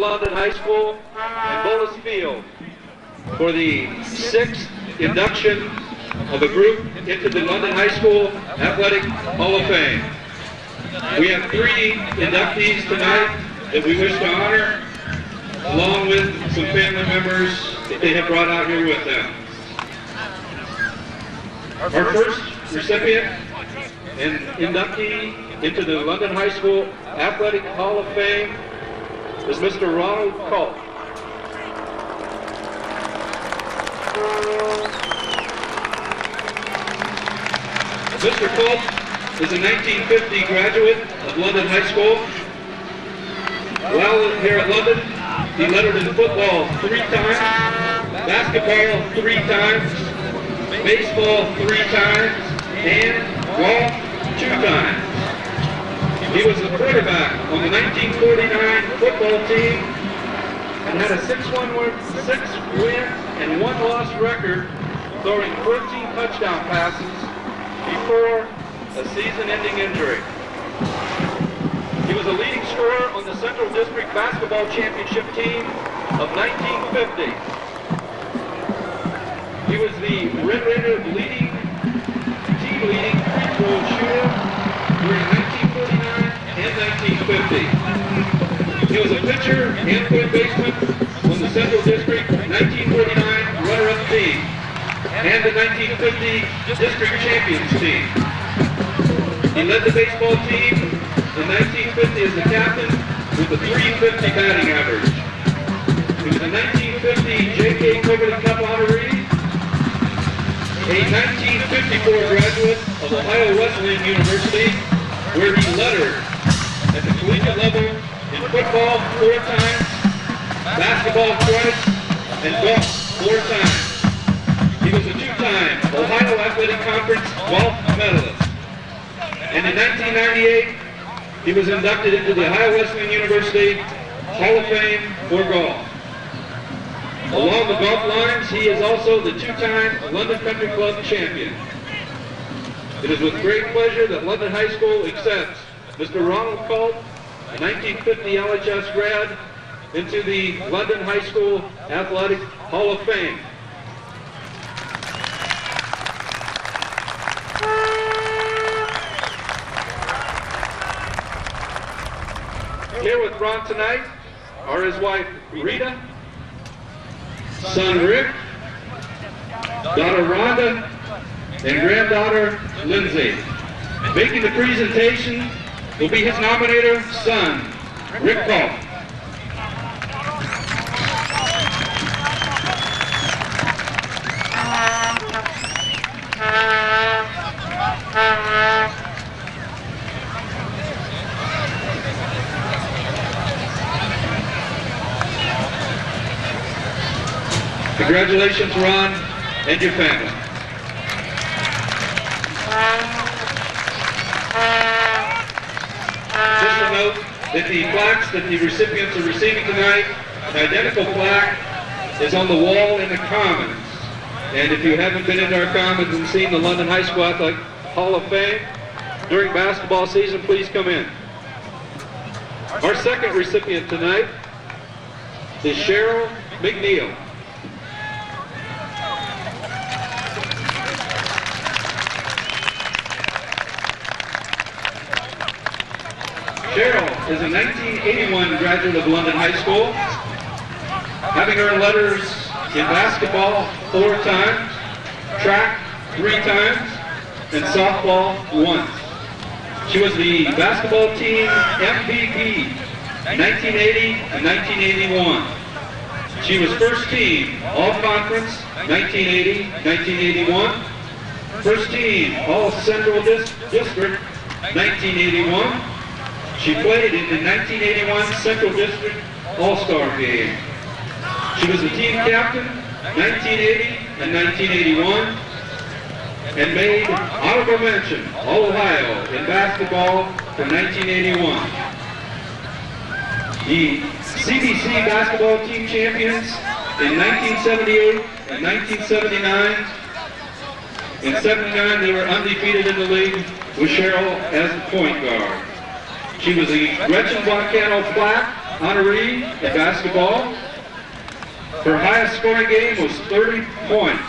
London High School and Bullis Field for the 6th induction of a group into the London High School Athletic Hall of Fame. We have 3 inductees tonight that we wish to honor, along with some family members that they have brought out here with them. Our first recipient and inductee into the London High School Athletic Hall of Fame is Mr. Ronald Culp. Mr. Culp is a 1950 graduate of London High School. While here at London, he lettered in football 3 times, basketball 3 times, baseball 3 times, and golf 2 times. He was the quarterback on the 1949 football team and had a 6-win and 1-loss record, throwing 14 touchdown passes before a season-ending injury. He was a leading scorer on the Central District Basketball Championship team of 1950. He was the Red Raider team leading free throw shooter during 1949 and 1950. He was a pitcher and third baseman on the Central District 1949 runner-up team and the 1950 District Champions team. He led the baseball team in 1950 as the captain with a .350 batting average. He was a 1950 J.K. Coverton Cup honoree, a 1954 graduate of Ohio Wesleyan University, where he lettered at the collegiate level in football 4 times, basketball twice, and golf 4 times. He was a 2-time Ohio Athletic Conference golf medalist. And in 1998, he was inducted into the Ohio Wesleyan University Hall of Fame for golf. Along the golf lines, he is also the 2-time London Country Club champion. It is with great pleasure that London High School accepts Mr. Ronald Culp, a 1950 LHS grad, into the London High School Athletic Hall of Fame. Here with Ron tonight are his wife Rita, son Rick, daughter Rhonda, and granddaughter Lindsay. Making the presentation will be his nominator, son Rick Culp. Congratulations, Ron, and your family. Just a note that the plaques that the recipients are receiving tonight, an identical plaque is on the wall in the Commons. And if you haven't been into our Commons and seen the London High School Athletic Hall of Fame during basketball season, please come in. Our second recipient tonight is Cheryl McNeil. Cheryl is a 1981 graduate of London High School, having earned letters in basketball 4 times, track 3 times, and softball once. She was the basketball team MVP 1980 and 1981. She was first team All-Conference 1980-1981, first team All-Central District 1981. She played in the 1981 Central District All-Star Game. She was the team captain 1980 and 1981 and made honorable mention All-Ohio in basketball for 1981. The CBC basketball team champions in 1978 and 1979. In 79, they were undefeated in the league with Cheryl as the point guard. She was the Gretchen Boncano Plaque honoree in basketball. Her highest scoring game was 30 points,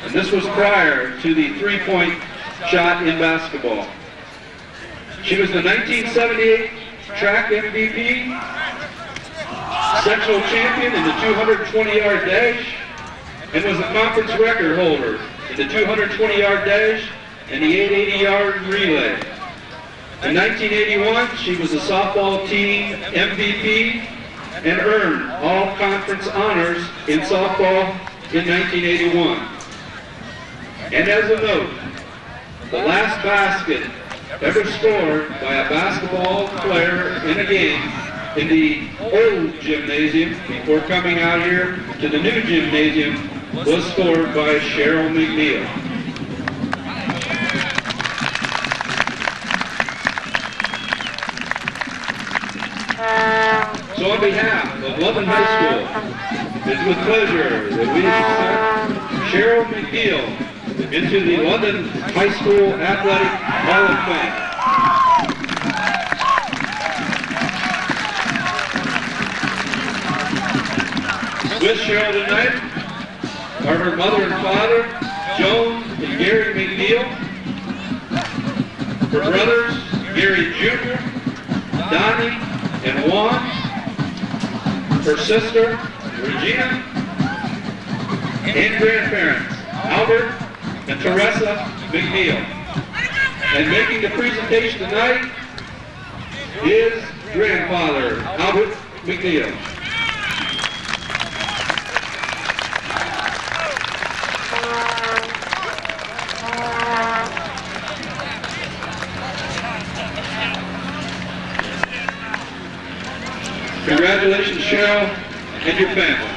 and this was prior to the three-point shot in basketball. She was the 1978 track MVP, sectional champion in the 220-yard dash, and was the conference record holder in the 220-yard dash and the 880-yard relay. In 1981, she was the softball team MVP and earned all conference honors in softball in 1981. And as a note, the last basket ever scored by a basketball player in a game in the old gymnasium before coming out here to the new gymnasium was scored by Cheryl McNeil. So on behalf of London High School, it's with pleasure that we accept Cheryl McNeil into the London High School Athletic Hall of Fame. With Cheryl tonight are her mother and father, Joan and Gary McNeil, her brothers, Gary Jr., Donnie, and Juan, her sister, Regina, and grandparents, Alder and Teresa McNeil. And making the presentation tonight is grandfather, Albert McNeil. Congratulations, Cheryl, and your family.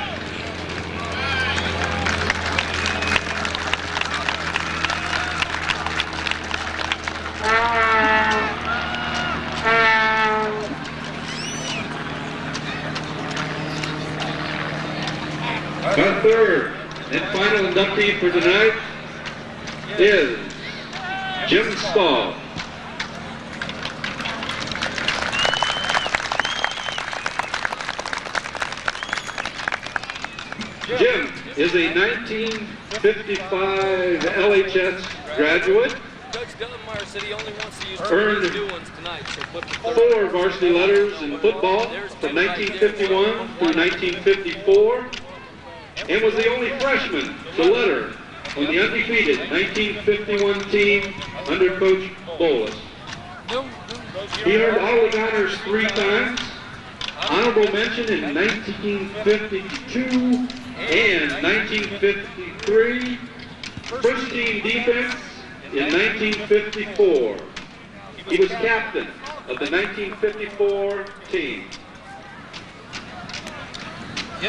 Our third and final inductee for tonight is Jim Stahl. Jim is a 1955 LHS graduate, earned 4 varsity letters in football from 1951 through 1954, and was the only freshman to letter on the undefeated 1951 team under Coach Bolus. He earned all-league honors 3 times, honorable mention in 1952 and 1953, first team defense in 1954. He was captain of the 1954 team.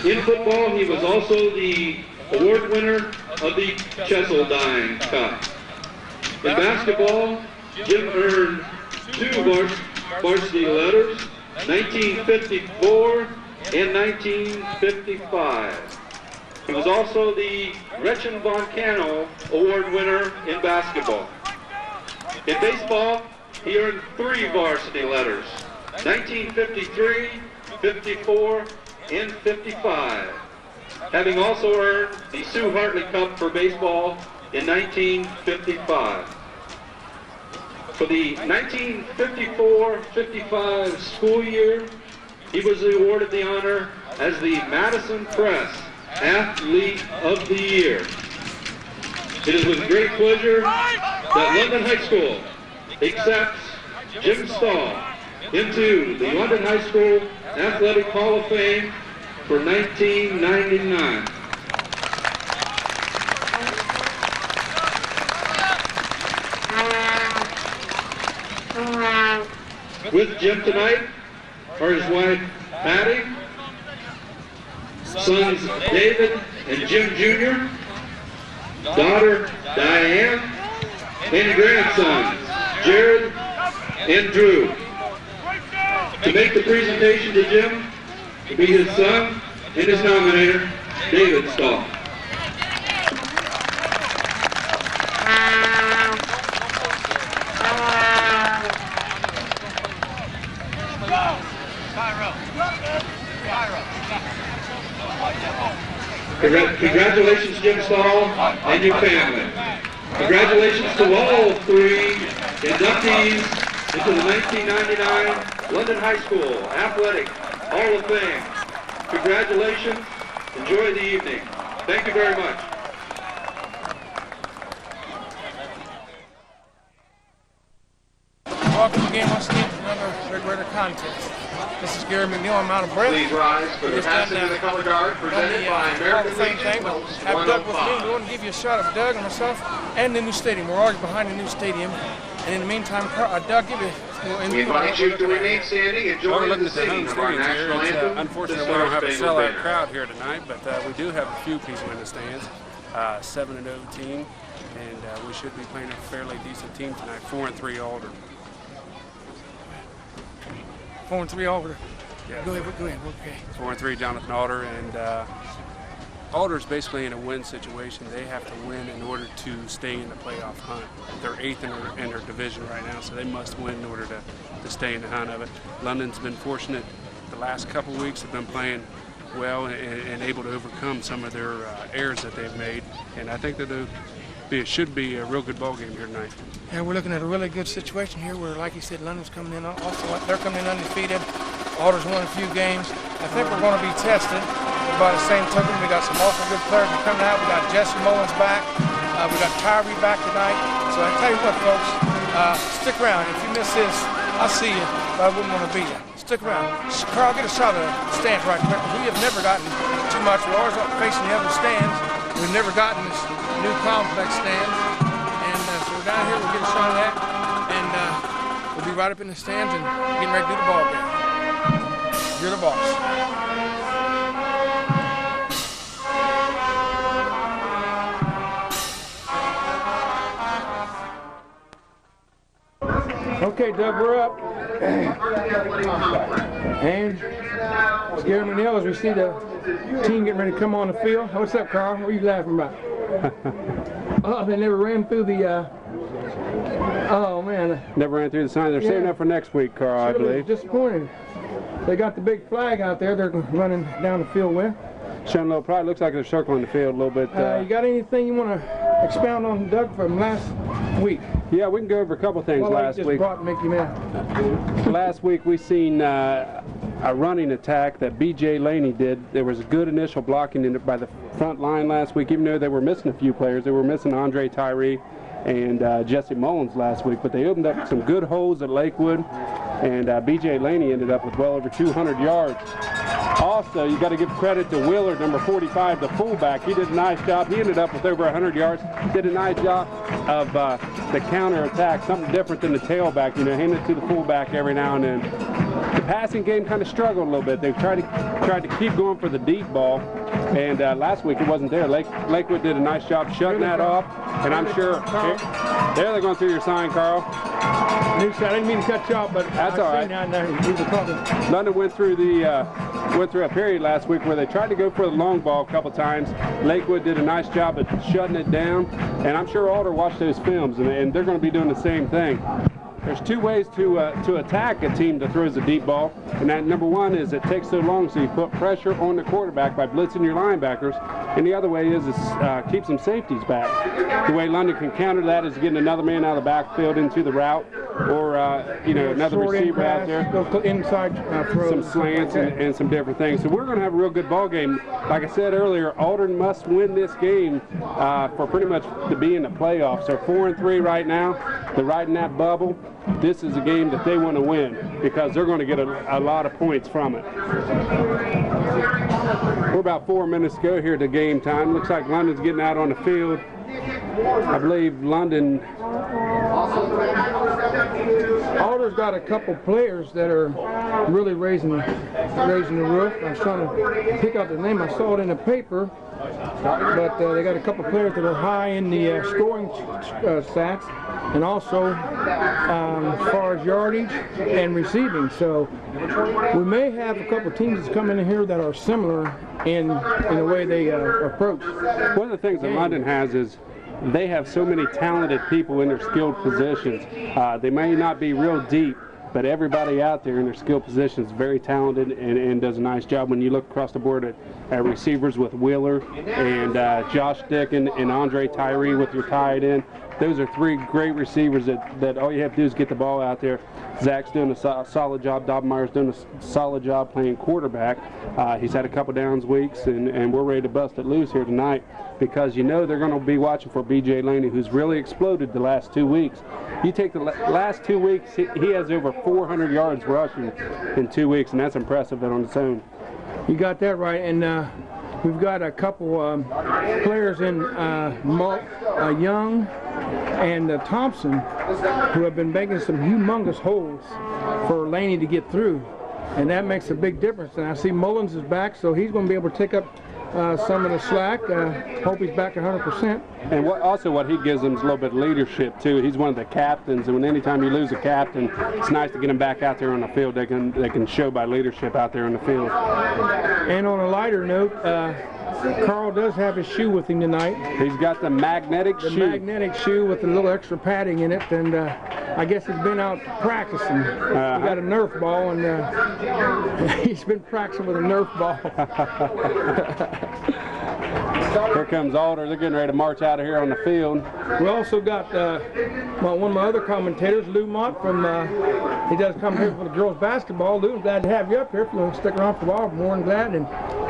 In football, he was also the award winner of the Cheseldine Cup. In basketball, Jim earned 2 varsity letters, 1954 and 1955. He was also the Gretchen Von Cano Award winner in basketball. In baseball, he earned 3 varsity letters, 1953, 54, and 55, having also earned the Sue Hartley Cup for baseball in 1955. For the 1954-55 school year, he was awarded the honor as the Madison Press Athlete of the Year. It is with great pleasure that London High School accepts Jim Stahl into the London High School Athletic Hall of Fame for 1999. With Jim tonight are his wife, Patty, sons David and Jim Jr., daughter Diane, and grandsons Jared and Drew. To make the presentation to Jim will be his son and his nominator, David Stahl. Go! Congratulations, Jim Stahl and your family. Congratulations to all 3 inductees into the 1999 London High School Athletic Hall of Fame. Congratulations. Enjoy the evening. Thank you very much. Welcome again once again to another Red contest. This is Gary McNeil. I'm out of breath. Please rise for the passing of the color guard presented by American Legion Post have Doug with 105. me. We want to give you a shot of Doug and myself and the new stadium. We're already behind the new stadium. And in the meantime, Doug, give you... We invite you to remain standing and join in the singing of our national anthem. Unfortunately, we don't have a sellout crowd here tonight, but we do have a few people in the stands. 7-0 team, and we should be playing a fairly decent team tonight. 4-3 Alder. 4-3 Alder. Yeah. Go ahead. Okay. 4-3 Jonathan Alder, and Alder's basically in a win situation. They have to win in order to stay in the playoff hunt. They're 8th in their division right now, so they must win in order to stay in the hunt of it. London's been fortunate the last couple weeks, have been playing well and able to overcome some of their errors that they've made, and I think that it should be a real good ball game here tonight. Yeah, we're looking at a really good situation here where, like you said, London's coming in also. They're coming in undefeated. Alder's won a few games. I think we're going to be tested. By the same token, we got some awful good players coming out. We got Jesse Mullins back. We got Tyree back tonight. So I tell you what, folks, stick around. If you miss this, I'll see you, but I wouldn't want to be you. Stick around. Carl, get a shot of the stands right quick. We have never gotten too much. We're always facing the other stands. We've never gotten this new complex stand. And so we're down here, we'll get a shot of that. And we'll be right up in the stands and getting ready to do the ball game. You're the boss. Okay, Doug, we're up. And it's Gary McNeil as we see the team getting ready to come on the field. What's up, Carl? What are you laughing about? Oh, they never ran through the, oh, man. Never ran through the sign. They're saving up for next week, Carl, I believe. Disappointed. They got the big flag out there they're running down the field with. Showing a little pride. Looks like they're circling the field a little bit. You got anything you want to expound on, Doug, from last week? Yeah, we can go over a couple things last week. Brought Mickey mad. Last week we seen a running attack that B.J. Laney did. There was good initial blocking by the front line last week, even though they were missing a few players. They were missing Andre Tyree and Jesse Mullins last week, but they opened up some good holes at Lakewood, and B.J. Laney ended up with well over 200 yards. Also, you got to give credit to Willard, number 45, the fullback. He did a nice job. He ended up with over 100 yards. Did a nice job of the counter-attack, something different than the tailback. You know, hand it to the fullback every now and then. The passing game kind of struggled a little bit. They tried to keep going for the deep ball, and last week it wasn't there. Lakewood did a nice job shutting that off, and I'm sure there they're going through your sign, Carl. I didn't mean to cut you off, but that's all right. London went through a period last week where they tried to go for the long ball a couple times. Lakewood did a nice job of shutting it down, and I'm sure Alder watched those films, and they're going to be doing the same thing. There's two ways to attack a team that throws a deep ball, and that number one is it takes so long, so you put pressure on the quarterback by blitzing your linebackers, and the other way is keep some safeties back. The way London can counter that is getting another man out of the backfield into the route, or another receiver out there, inside some slants and some different things. So we're going to have a real good ball game. Like I said earlier, Alder must win this game for pretty much to be in the playoffs. They're 4-3 right now. They're riding that bubble. This is a game that they want to win because they're going to get a lot of points from it. We're about 4 minutes to go here to game time. Looks like London's getting out on the field. I believe London. Alder's got a couple players that are really raising the roof. I was trying to pick out the name. I saw it in the paper, but they got a couple players that are high in the scoring stats, and also as far as yardage and receiving. So we may have a couple teams that's coming in here that are similar in the way they approach. One of the things that London has is they have so many talented people in their skilled positions. They may not be real deep, but everybody out there in their skill position is very talented and does a nice job. When you look across the board at receivers with Wheeler and Josh Dick and Andre Tyree with your tight end, those are three great receivers that all you have to do is get the ball out there. Zach's doing a solid job. Dobmeyer's doing a solid job playing quarterback. He's had a couple downs weeks, and we're ready to bust it loose here tonight because you know they're going to be watching for B.J. Laney, who's really exploded the last 2 weeks. You take the last 2 weeks, he has over 400 yards rushing in 2 weeks, and that's impressive on its own. You got that right, and we've got a couple players in Young and Thompson who have been making some humongous holes for Laney to get through, and that makes a big difference. And I see Mullins is back, so he's going to be able to take up some of the slack. Hope he's back 100%. And what he gives them is a little bit of leadership too. He's one of the captains, and anytime you lose a captain, it's nice to get him back out there on the field. They can show by leadership out there on the field. And on a lighter note, Carl does have his shoe with him tonight. He's got the magnetic shoe. The magnetic shoe with a little extra padding in it, and I guess he's been out practicing. He got a Nerf ball, and he's been practicing with a Nerf ball. Here comes Alder. They're getting ready to march out of here on the field. We also got one of my other commentators, Lou Mott, from he does come here for the girls basketball. Lou, glad to have you up here. If you want to stick around for a while, more than glad. And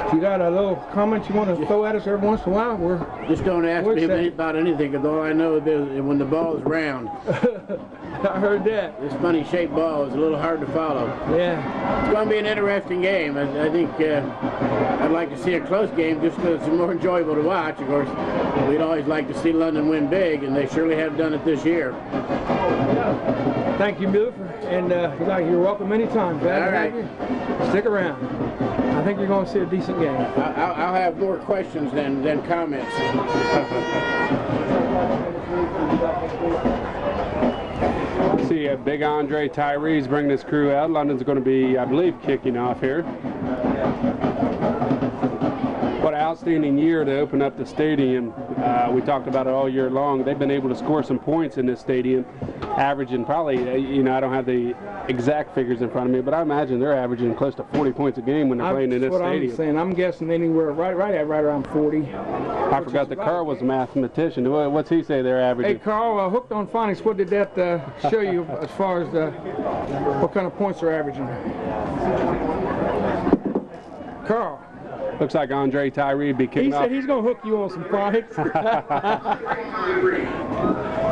if you got a little comment you want to throw at us every once in a while, we're just don't ask me about anything, because all I know is when the ball is round. I heard that. This funny shaped ball is a little hard to follow. Yeah. It's going to be an interesting game. I think I'd like to see a close game just because it's more enjoyable to watch. Of course, we'd always like to see London win big, and they surely have done it this year. Thank you, Milford, and you're welcome anytime. Glad to have you. Stick around. I think you're going to see a decent game. I'll have more questions than comments. See big Andre Tyree's bringing his crew out. London's going to be, I believe, kicking off here. What an outstanding year to open up the stadium. We talked about it all year long. They've been able to score some points in this stadium, averaging probably, I don't have the exact figures in front of me, but I imagine they're averaging close to 40 points a game when they're playing in this stadium. That's what I'm saying. I'm guessing anywhere right around 40. I forgot that Carl was a mathematician. What's he say they're averaging? Hey, Carl, hooked on phonics, what did that show you as far as what kind of points they're averaging? Carl. Looks like Andre Tyree be kicking off. He said he's going to hook you on some phonics.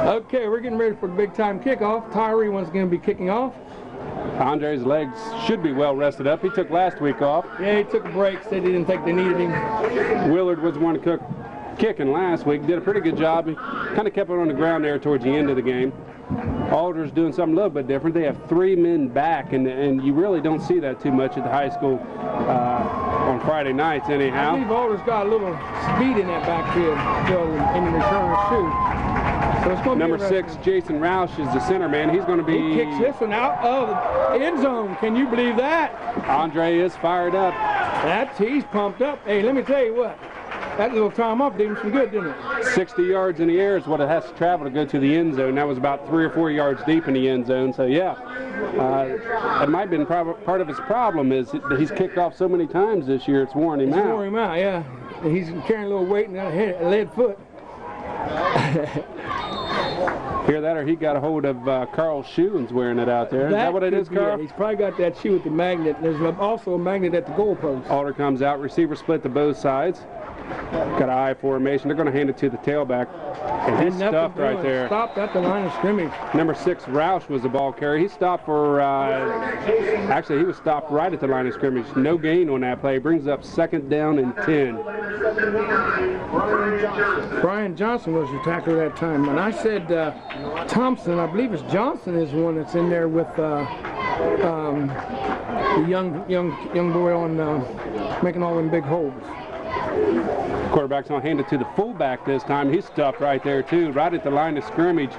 Okay, we're getting ready for the big-time kickoff. Tyree one's going to be kicking off. Andre's legs should be well rested up. He took last week off. Yeah, he took a break. Said he didn't think they needed him. Willard was one kicking last week. Did a pretty good job. He kind of kept it on the ground there towards the end of the game. Alder's doing something a little bit different. They have 3 men back, and you really don't see that too much at the high school on Friday nights anyhow. I believe Alder's got a little speed in that backfield still in the return shoe. So it's going to Number 6, Jason Roush is the center man. He's going to be... He kicks this one out of the end zone. Can you believe that? Andre is fired up. He's pumped up. Hey, let me tell you what. That little time off did him some good, didn't it? 60 yards in the air is what it has to travel to go to the end zone. That was about 3 or 4 yards deep in the end zone. So, yeah, it might have been part of his problem is that he's kicked off so many times this year, it's worn him out. It's worn him out, yeah. And he's carrying a little weight in that lead foot. Hear that, or he got a hold of Carl's shoe and's wearing it out there. Is that what it is, Carl? He's probably got that shoe with the magnet. There's also a magnet at the goalpost. Alder comes out, receiver split to both sides. Got an I formation. They're going to hand it to the tailback. And he's stuffed right there. Stopped at the line of scrimmage. Number 6, Roush, was the ball carrier. He stopped for, actually, he was stopped right at the line of scrimmage. No gain on that play. Brings up 2nd down and 10. Brian Johnson was your tackler that time. And I said Thompson, I believe it's Johnson is the one that's in there with the young boy on making all them big holes. Quarterback's going to hand it to the fullback this time. He's stuffed right there, too, right at the line of scrimmage.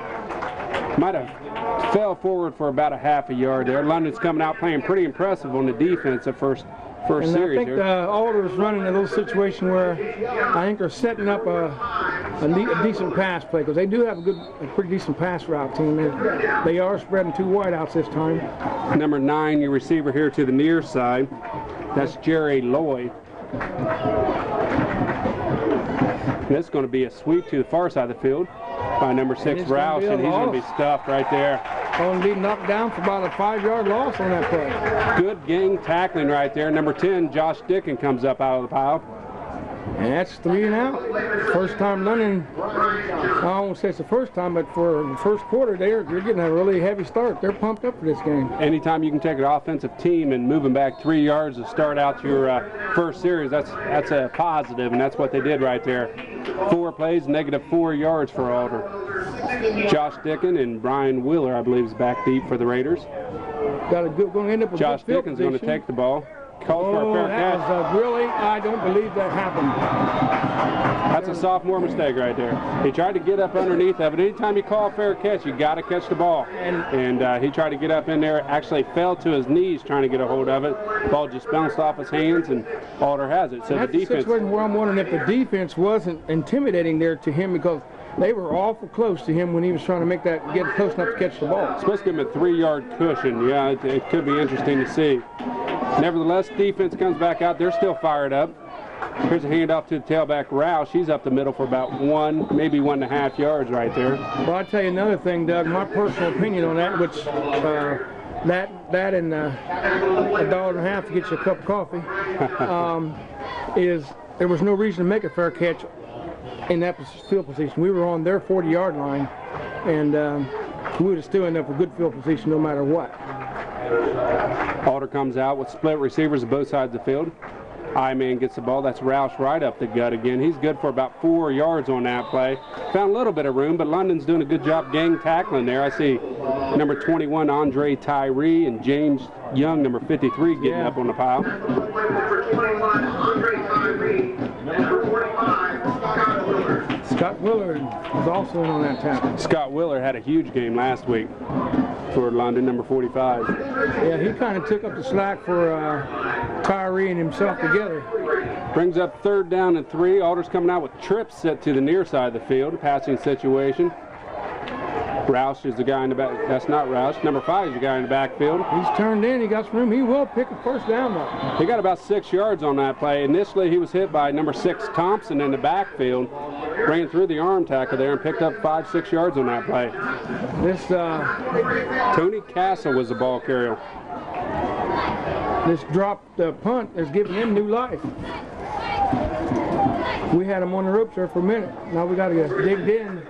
Might have fell forward for about a half a yard there. London's coming out playing pretty impressive on the defense at first series. I think Alder's running a little situation where I think they're setting up a decent pass play, because they do have a pretty decent pass route team. They are spreading 2 wideouts this time. Number 9, your receiver here to the near side. That's Jerry Lloyd. This is going to be a sweep to the far side of the field by number 6, Roush, and he's going to be stuffed right there. Going to be knocked down for about a 5-yard loss on that play. Good gang tackling right there. Number 10, Josh Dickens, comes up out of the pile. And that's 3 and out. First time London, I won't say it's the first time, but for the first quarter, they're getting a really heavy start. They're pumped up for this game. Anytime you can take an offensive team and move them back 3 yards to start out your first series, that's a positive, and that's what they did right there. 4 plays, -4 yards for Alder. Josh Dickens and Brian Wheeler, I believe, is back deep for the Raiders. Got a good, going to end up with Josh Dickens going to take the ball. Called for a fair catch. Was really, I don't believe that happened. That's a sophomore mistake right there. He tried to get up underneath of it. Anytime you call a fair catch, you got to catch the ball. And he tried to get up in there, actually fell to his knees trying to get a hold of it. Ball just bounced off his hands, and Alder has it. So that's the defense. The situation where I'm wondering if the defense wasn't intimidating there to him, because they were awful close to him when he was trying to get close enough to catch the ball. Supposed to give him a 3-yard cushion. Yeah, it could be interesting to see. Nevertheless, defense comes back out. They're still fired up. Here's a handoff to the tailback, Roush. He's up the middle for about 1, maybe 1.5 yards right there. Well, I'll tell you another thing, Doug. My personal opinion on that, which that and $1.50 to get you a cup of coffee, is there was no reason to make a fair catch in that field position. We were on their 40-yard line, and we would have still ended up with good field position no matter what. Alder comes out with split receivers on both sides of the field. I-man gets the ball. That's Roush right up the gut again. He's good for about 4 yards on that play. Found a little bit of room, but London's doing a good job gang tackling there. I see number 21, Andre Tyree, and James Young, number 53, getting up on the pile. Number 21, Andre Tyree, and number 45, Scott Willard. Scott Willard was also in on that tackle. Scott Willard had a huge game last week for London, number 45. Yeah, he kind of took up the slack for Tyree and himself together. Brings up 3rd down and 3. Alder's coming out with trips set to the near side of the field. Passing situation. Roush is the guy in the back. That's not Roush. Number 5 is the guy in the backfield. He's turned in. He got some room. He will pick a first down, though. He got about 6 yards on that play. Initially, he was hit by number 6, Thompson, in the backfield. Ran through the arm tackle there and picked up 5-6 yards on that play. This Tony Castle was the ball carrier. This dropped punt is giving him new life. We had him on the ropes there for a minute. Now we got to get digged in.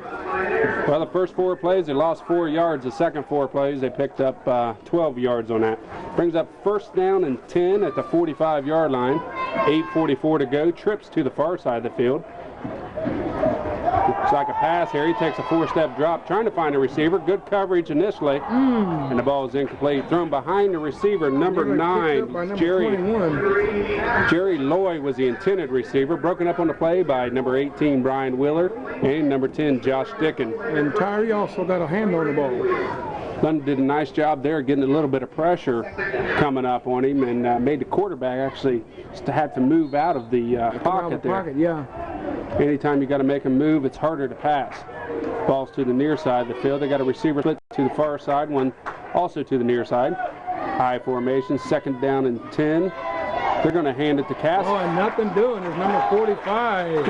Well, the first 4 plays, they lost 4 yards. The second 4 plays, they picked up 12 yards on that. Brings up 1st down and 10 at the 45-yard line. 8:44 to go. Trips to the far side of the field. Looks like a pass here. He takes a 4-step drop, trying to find a receiver. Good coverage initially, and the ball is incomplete. Thrown behind the receiver, number 9, Jerry Lloyd was the intended receiver. Broken up on the play by number 18, Brian Wheeler, and number 10, Josh Dickens. And Tyree also got a hand on the ball. London did a nice job there getting a little bit of pressure coming up on him, and made the quarterback actually have to move out of the pocket there. Yeah. Anytime you got to make a move, it's harder to pass. Ball's to the near side of the field. They got a receiver split to the far side, one also to the near side. High formation, 2nd down and 10. They're going to hand it to Castle. Oh, and nothing doing is number 45.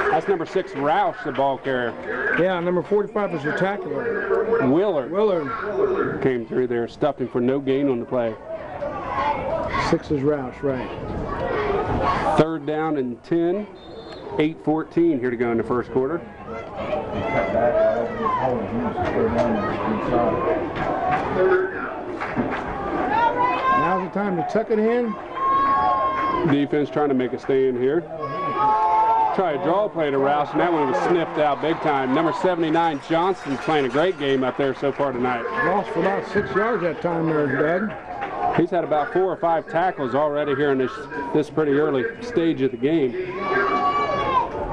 That's number 6, Roush, the ball carrier. Yeah, number 45 is your tackler. Willard came through there, stuffed him for no gain on the play. 6 is Roush, right. 3rd down and 10. 8:14 here to go in the first quarter. Now's the time to tuck it in. Defense trying to make a stand here. Try a draw play to Roush, and that one was sniffed out big time. Number 79, Johnson's playing a great game up there so far tonight. Lost for about 6 yards that time there, Doug. He's had about 4 or 5 tackles already here in this pretty early stage of the game.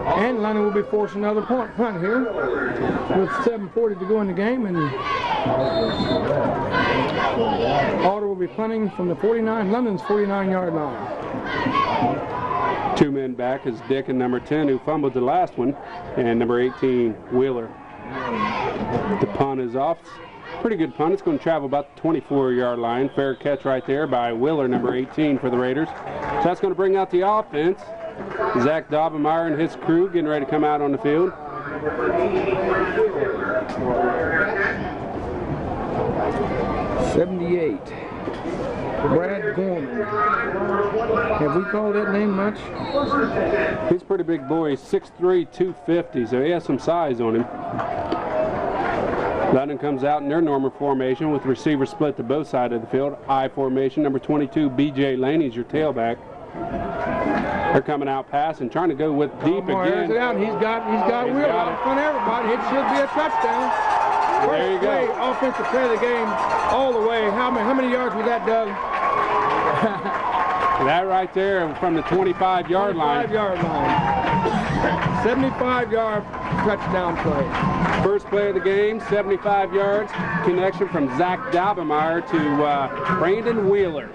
And London will be forcing another punt here with 7:40 to go in the game, and Alder will be punting from the London's 49-yard line. 2 men back is Dick and number 10, who fumbled the last one, and number 18, Wheeler. The punt is off. Pretty good punt. It's going to travel about the 24-yard line. Fair catch right there by Wheeler, number 18 for the Raiders. So that's going to bring out the offense. Zach Daubenmeyer and his crew getting ready to come out on the field. 78. Brad Gorman. Have we called that name much? He's a pretty big boy. He's 6'3", 250, so he has some size on him. London comes out in their normal formation with receivers split to both sides of the field. I formation. Number 22, B.J. Laney's your tailback. They're coming out passing, trying to go with deep again. It out. He's got Wheeler out in front of everybody. It should be a touchdown. There you go. Offensive play of the game all the way. How many yards was that, Doug? That right there from the 25-yard line. 25-yard line. 75-yard touchdown play. First play of the game, 75 yards. Connection from Zach Daubenmeyer to Brandon Wheeler.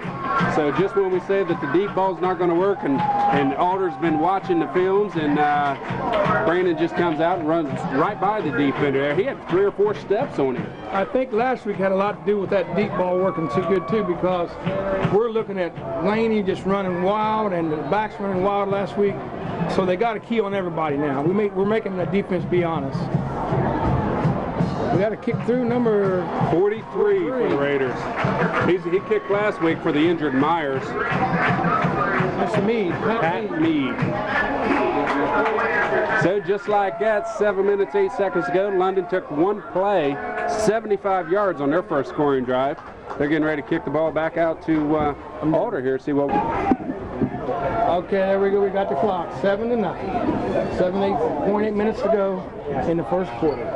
So just when we say that the deep ball's not going to work, and Alder's been watching the films, and Brandon just comes out and runs right by the defender there. He had 3 or 4 steps on him. I think last week had a lot to do with that deep ball working too good too, because we're looking at Laney just running wild and the backs running wild last week. So they got a key on everybody now. We're making the defense be honest. We got to kick through number 43 for the Raiders. He kicked last week for the injured Myers. That's Mead. Pat Mead. So just like that, 7 minutes, 8 seconds ago, London took one play, 75 yards on their first scoring drive. They're getting ready to kick the ball back out to Alder here. See what. Okay, there we go. We got the clock. 7-9. 8.8 minutes to go in the first quarter.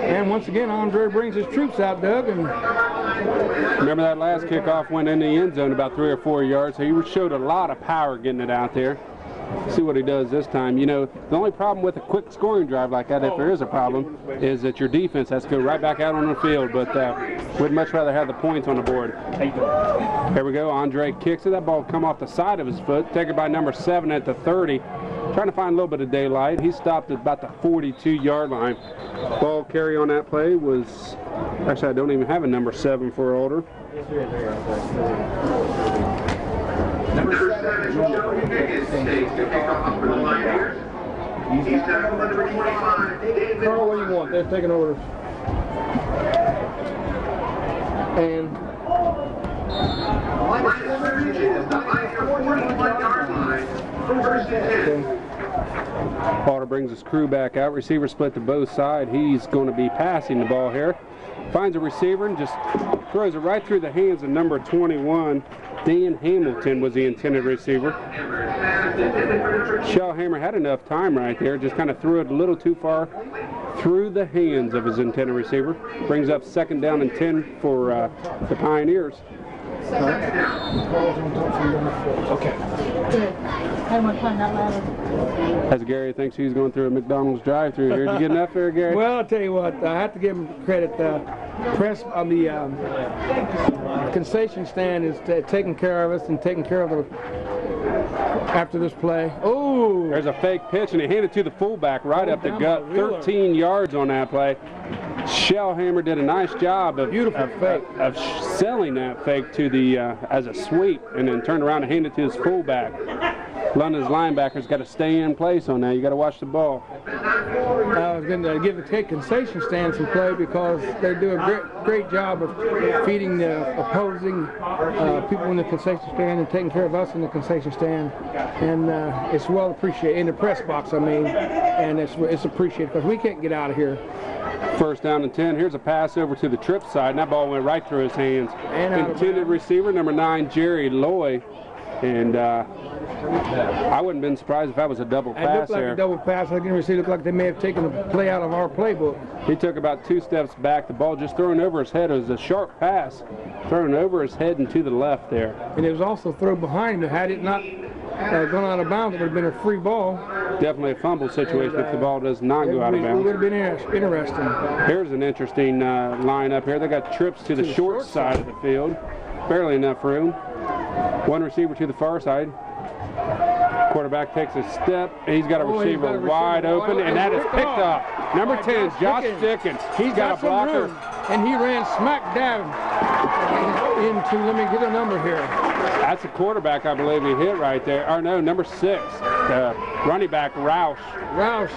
And once again, Andre brings his troops out, Doug. And remember that last kickoff went in the end zone about 3 or 4 yards. So he showed a lot of power getting it out there. See what he does this time. You know, the only problem with a quick scoring drive like that, if there is a problem, is that your defense has to go right back out on the field. But we'd much rather have the points on the board. Here we go. Andre kicks it. That ball come off the side of his foot. Taken by number 7 at the 30. Trying to find a little bit of daylight. He stopped at about the 42-yard line. Ball carry on that play was, actually I don't even have a number 7 for Alder. Number 7, Joe Higgins takes the kickoff for the Lions. He's tackled by number 25, David. Carl, what do you want? They're taking orders. And Lions is behind your 41-yard line. First and 10. Alder brings his crew back out. Receiver split to both sides. He's going to be passing the ball here. Finds a receiver and just throws it right through the hands of number 21. Dan Hamilton was the intended receiver. Shellhammer had enough time right there, just kind of threw it a little too far through the hands of his intended receiver. Brings up 2nd down and 10 for the Pioneers. okay. As Gary thinks he's going through a McDonald's drive-thru here. Did you get enough there, Gary? Well, I'll tell you what, I have to give him credit. Press on the concession stand is taking care of us and taking care of the after this play. Oh! There's a fake pitch, and he handed it to the fullback right up the gut. 13 yards on that play. Shellhammer did a nice job of selling that fake to the as a sweep, and then turned around and handed it to his fullback. London's linebackers got to stay in place on that. You got to watch the ball. I was going to give the concession stand some play because they do a great job of feeding the opposing people in the concession stand and taking care of us in the concession stand, and it's well appreciated in the press box. I mean, and it's appreciated because we can't get out of here. 1st down and 10. Here's a pass over to the trip side, and that ball went right through his hands. And intended receiver, number 9, Jerry Loy. And I wouldn't have been surprised if that was a double pass. It looked like a double pass. I can see it looked like they may have taken the play out of our playbook. He took about 2 steps back. The ball just thrown over his head. It was a sharp pass thrown over his head and to the left there. And it was also thrown behind him. Had it not gone out of bounds, it would have been a free ball. Definitely a fumble situation if the ball does not go out of bounds. It would have been interesting. Here's an interesting line up here. They got trips to the short side of the field. Barely enough room. One receiver to the far side. Quarterback takes a step. He's got a receiver wide open, and that is picked up. Number 10, Josh Dickens. He's got a blocker. And he ran smack dab into, let me get a number here. That's a quarterback, I believe he hit right there. Or no, number 6, running back Roush. Roush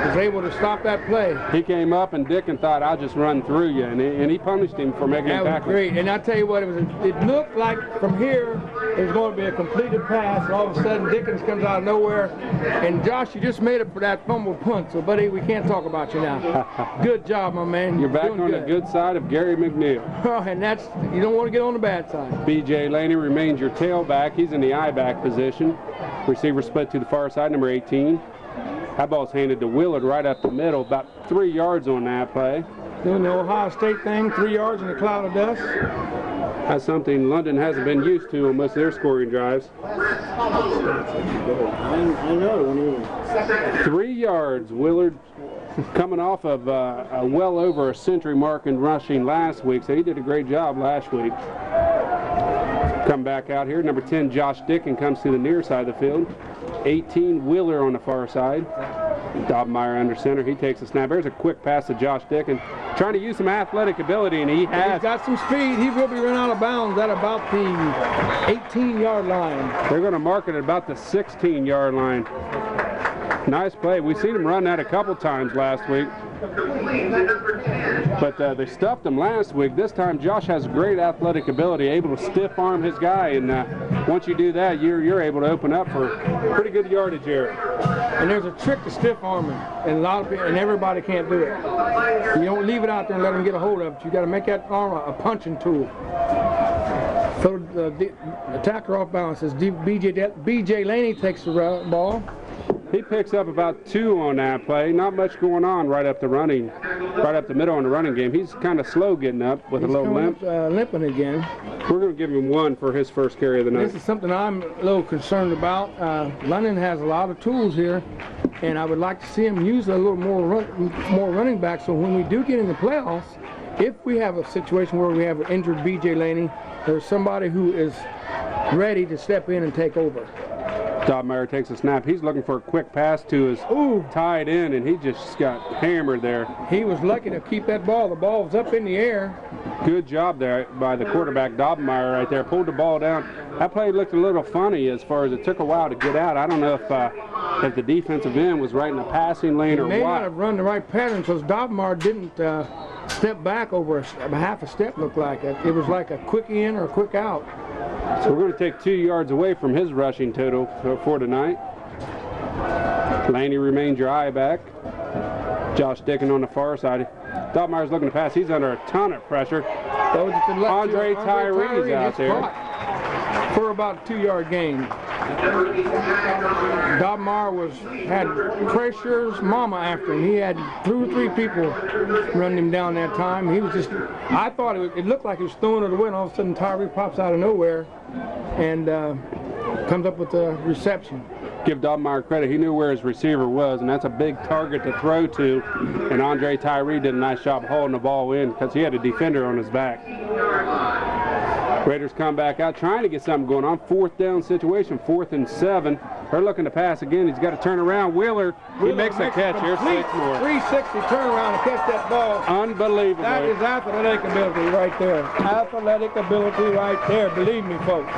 was able to stop that play. He came up, and Dickens thought, I'll just run through you, and he punished him for making a tackle. That was great, and I tell you what, it looked like from here it was going to be a completed pass, and all of a sudden Dickens comes out of nowhere, and Josh, you just made up for that fumble punt, so buddy, we can't talk about you now. Good job, my man. You're back on the good side of Gary McNeil. Oh, and that's, you don't want to get on the bad side. B.J. Laney remains your tailback. He's in the I-back position. Receiver split to the far side, number 18. That ball's handed to Willard right up the middle, about 3 yards on that play. Doing the Ohio State thing, 3 yards in a cloud of dust. That's something London hasn't been used to on most of their scoring drives. I know. 3 yards. Willard coming off of well over a century mark in rushing last week, so he did a great job last week. Come back out here. Number 10, Josh Dickens, comes to the near side of the field. 18, Wheeler on the far side. Dobmeyer under center. He takes a snap. There's a quick pass to Josh Dickens, trying to use some athletic ability, and he has. He's got some speed. He will be run out of bounds at about the 18-yard line. They're going to mark it at about the 16-yard line. Nice play. We've seen him run that a couple times last week. But they stuffed him last week. This time Josh has great athletic ability, able to stiff arm his guy, and once you do that, you're able to open up for pretty good yardage here. And there's a trick to stiff arming, and a lot of people, and everybody can't do it. You don't leave it out there and let them get a hold of it. You got to make that arm a punching tool. So the attacker off balance is B.J. Laney takes the ball. He picks up about 2 on that play. Not much going on right up the middle in the running game. He's kind of slow getting up with a little limp. Limping again. We're going to give him 1 for his first carry of the night. This is something I'm a little concerned about. London has a lot of tools here, and I would like to see him use a little more running back, so when we do get in the playoffs, if we have a situation where we have an injured B.J. Laney, there's somebody who is ready to step in and take over. Dobmeyer takes a snap. He's looking for a quick pass to his tight end, and he just got hammered there. He was lucky to keep that ball. The ball was up in the air. Good job there by the quarterback, Dobmeyer, right there. Pulled the ball down. That play looked a little funny as far as it took a while to get out. I don't know if the defensive end was right in the passing lane or what. They may not have run the right pattern because Dobmeyer didn't step back over a half a step, looked like it. It was like a quick in or a quick out. So we're going to take 2 yards away from his rushing total for tonight. Laney remains your eye back. Josh Dickens on the far side. Dobmeyer's looking to pass. He's under a ton of pressure. Andre Tyree's out there. For about a 2-yard gain. Dobmeyer had Pressure's mama after him. He had 2 or 3 people running him down that time. He was just, I thought it looked like he was throwing it away, and all of a sudden Tyree pops out of nowhere and comes up with the reception. Give Dobmeyer credit. He knew where his receiver was, and that's a big target to throw to. And Andre Tyree did a nice job holding the ball in because he had a defender on his back. Raiders come back out trying to get something going on. 4th down situation, 4th and 7. They're looking to pass again. He's got to turn around. Wheeler he makes a catch. Here's 6 more. 360 turn around and catch that ball. Unbelievable. That is athletic ability right there. Athletic ability right there. Believe me, folks.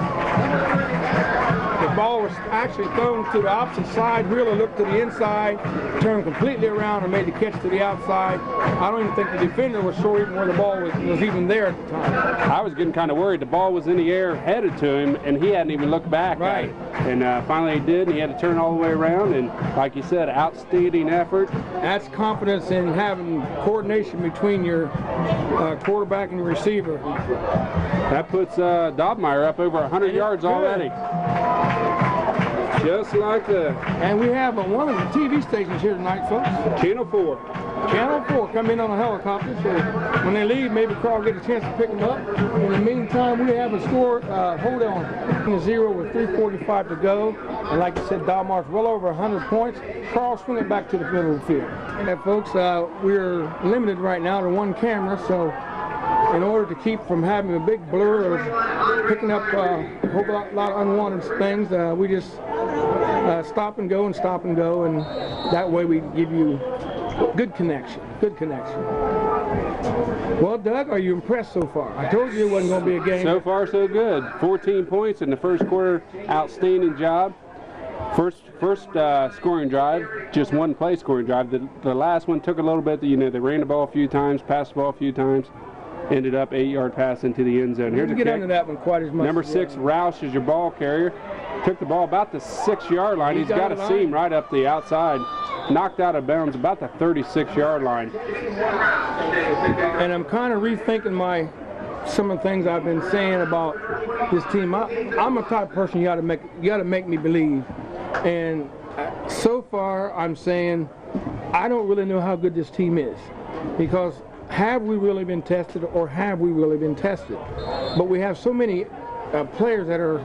The ball was actually thrown to the opposite side. Wheeler looked to the inside, turned completely around and made the catch to the outside. I don't even think the defender was sure even where the ball was even there at the time. I was getting kind of worried. The ball was in the air headed to him, and he hadn't even looked back. Right. And finally he did, and he had to turn all the way around. And like you said, outstanding effort. That's confidence in having coordination between your quarterback and your receiver. That puts Dobmeyer up over 100 yards already. Just like that. And we have one of the TV stations here tonight, folks. Channel 4. Channel 4 come in on a helicopter, so when they leave, maybe Carl get a chance to pick them up. In the meantime, we have a score, hold on, 0 with 3:45 to go. And like I said, Dobmeyer's well over 100 points. Carl, swing it back to the middle of the field. And folks, we're limited right now to 1 camera, so in order to keep from having a big blur of picking up whole lot of unwanted things. We just stop and go, and that way we give you good connection. Well, Doug, are you impressed so far? I told you it wasn't going to be a game. So far, so good. 14 points in the first quarter. Outstanding job. First scoring drive, just one play scoring drive. The last one took a little bit. They ran the ball a few times, passed the ball a few times. Ended up 8-yard pass into the end zone. Here's a get kick. Into that one quite as much. Number 6, Roush is your ball carrier. Took the ball about the 6-yard line. He's got a seam right up the outside. Knocked out of bounds about the 36-yard line. And I'm kind of rethinking some of the things I've been saying about this team. I'm a type of person you got to make me believe. And so far, I'm saying I don't really know how good this team is, because have we really been tested, or have we really been tested? But we have so many players that are,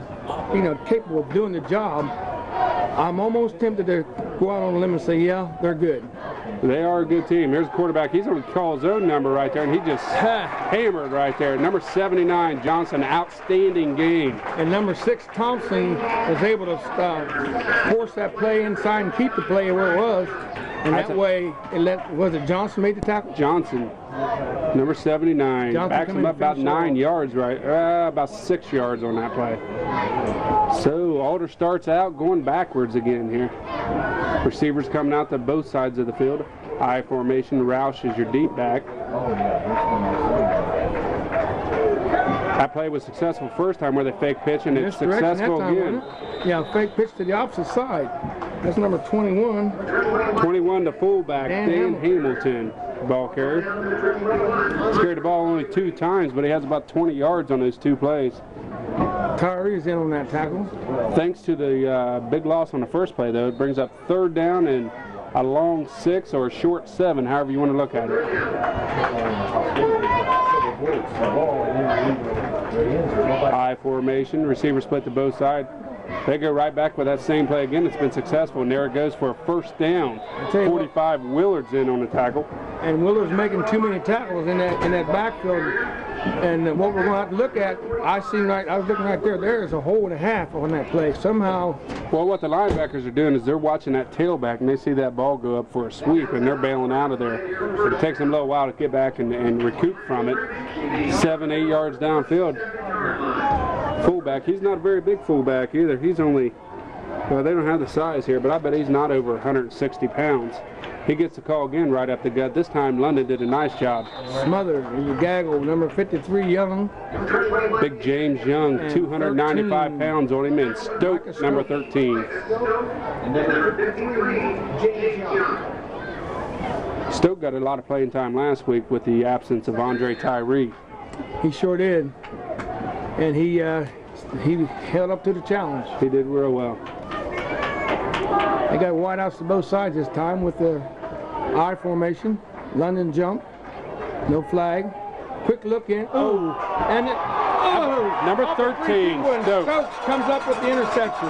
capable of doing the job. I'm almost tempted to go out on a limb and say, yeah, they're good. They are a good team. Here's the quarterback. He's going to call his own number right there, and he just hammered right there. Number 79, Johnson, outstanding game. And number 6, Thompson, was able to force that play inside and keep the play where it was. And that way, was it Johnson made the tackle? Johnson, number 79. Johnson backs him up about 9 yards, right? About 6 yards on that play. So Alder starts out going backwards again here. Receivers coming out to both sides of the field. I formation. Roush is your deep back. That play was successful first time where they fake pitch, and it's successful again. Yeah, fake pitch to the opposite side. That's number 21. 21 to fullback, Dan Hamilton, ball carrier. He's carried the ball only 2 times, but he has about 20 yards on those 2 plays. Tyree's in on that tackle. Thanks to the big loss on the first play, though, it brings up 3rd down and a long 6 or a short 7, however you want to look at it. I formation, receiver split to both sides. They go right back with that same play again. It's been successful, and there it goes for a 1st down. 45, Willard's in on the tackle. And Willard's making too many tackles in that backfield. And what we're going to have to look at, I was looking right there, there is a hole and a half on that play. Somehow. Well, what the linebackers are doing is they're watching that tailback, and they see that ball go up for a sweep, and they're bailing out of there. So it takes them a little while to get back and recoup from it. 7-8 yards downfield. Fullback, he's not a very big fullback either. He's only, well, they don't have the size here, but I bet he's not over 160 pounds. He gets the call again right up the gut. This time London did a nice job. Smothered, he's a gaggle, number 53, Young. Big James Young, and 295 pounds on him, and Stoke, number 13. Stoke got a lot of playing time last week with the absence of Andre Tyree. He sure did. And he held up to the challenge. He did real well. They got wideouts to both sides this time with the I formation. London jump. No flag. Quick look in. Oh! And number 13. Stokes comes up with the interception.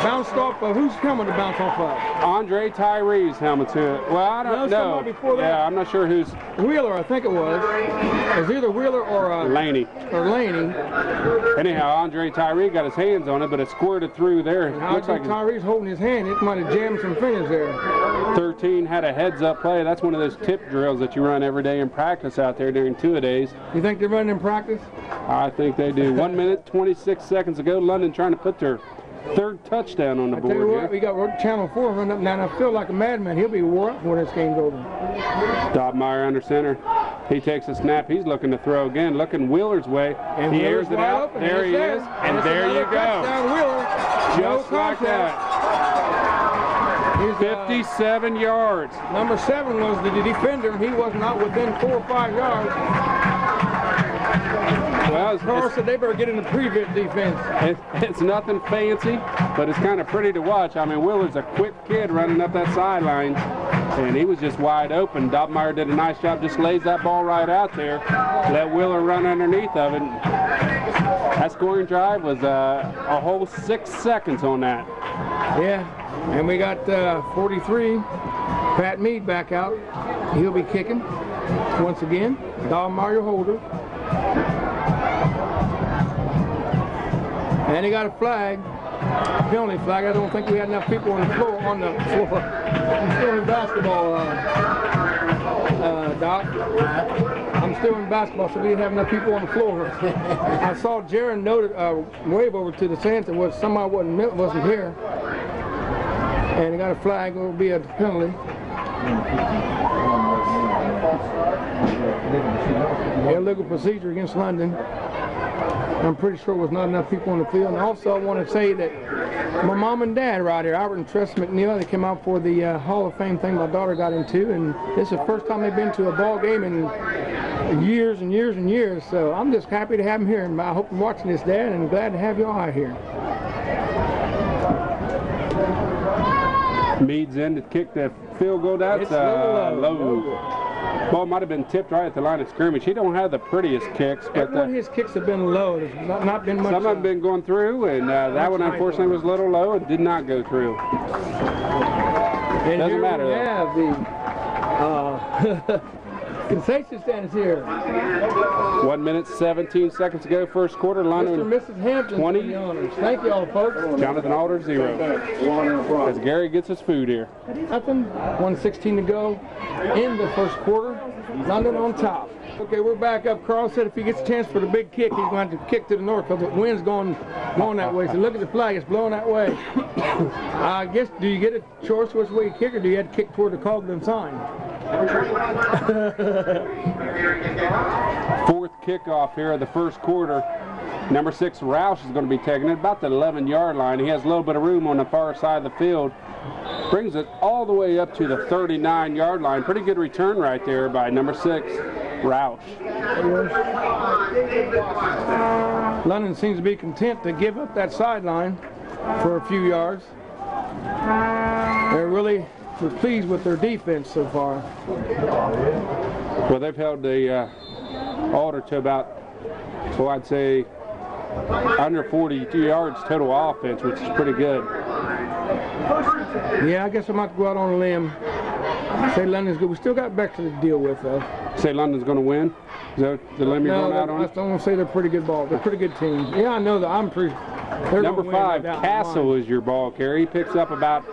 Bounced off of, who's helmet to bounce off of? Andre Tyree's helmet to it. Well, I don't know. Before that. Yeah, I'm not sure who's. Wheeler, I think it was. It was either Wheeler or Laney. Anyhow, Andre Tyree got his hands on it, but it squirted through there. Looks like Tyree's holding his hand. It might have jammed some fingers there. 13 had a heads-up play. That's one of those tip drills that you run every day in practice out there during 2-a-days. You think they're running in practice? I think they do. 1 minute, 26 seconds ago, London trying to put their 3rd touchdown on the board. I tell you what, we got Channel 4 running up now, and I feel like a madman. He'll be wore up when this game's over. Dobmeyer under center. He takes a snap. He's looking to throw again. Looking Wheeler's way. And he airs it out. There he is. And there you go. Wheeler. Just like that. 57 yards. Number 7 was the defender, and he was not within 4 or 5 yards. Well, Carl said they better get in the prevent defense. It's nothing fancy, but it's kind of pretty to watch. I mean, Willard's a quick kid running up that sideline, and he was just wide open. Dobmeyer did a nice job, just lays that ball right out there, let Willard run underneath of it. That scoring drive was a whole 6 seconds on that. Yeah, and we got 43, Pat Mead back out. He'll be kicking once again. Dobmeyer holder. And he got a flag, penalty flag. I don't think we had enough people on the floor. I'm still in basketball, Doc. I'm still in basketball, so we didn't have enough people on the floor. I saw Jaron noted wave over to the stands that somebody wasn't here, and he got a flag. It will be a penalty. Illegal procedure against London. I'm pretty sure there was not enough people on the field. And also, I want to say that my mom and dad right here, Albert and Tress McNeil, they came out for the Hall of Fame thing my daughter got into, and this is the first time they've been to a ball game in years and years and years. So I'm just happy to have them here, and I hope you're watching this, Dad, and glad to have you all here. Meads in to kick the field goal. That's low. Ball might have been tipped right at the line of scrimmage. He don't have the prettiest kicks, but his kicks have been low. There's not been much. Some have been going through, and that one unfortunately was a little low and did not go through. And doesn't matter. We have the concession stand is here. 1 minute 17 seconds to go, first quarter. London Mr. and Mrs. Hampton 20. Thank you all, folks. Jonathan Alder 0. As Gary gets his food here. Nothing. 1:16 to go in the first quarter. London on top. Okay, we're back up. Carl said if he gets a chance for the big kick, he's going to have to kick to the north because the wind's going that way. So look at the flag; it's blowing that way. I guess, do you get a choice which way you kick, or do you have to kick toward the Cogden sign? Fourth kickoff here of the first quarter. Number 6, Roush, is going to be taking it about the 11-yard line. He has a little bit of room on the far side of the field. Brings it all the way up to the 39-yard line. Pretty good return right there by number 6, Roush. London seems to be content to give up that sideline for a few yards. They're really pleased with their defense so far. Well, they've held the Alder to about, well, I'd say under 42 yards total offense, which is pretty good. Yeah, I guess I might go out on a limb. Say London's good. We still got Bexley to deal with, though. Say London's going to win? Is that the limb you're going out on? I'm going to say they're a pretty good ball. They're a pretty good team. Yeah, I know that. I'm pretty. Number 5, Castle is your ball carrier. He picks up about,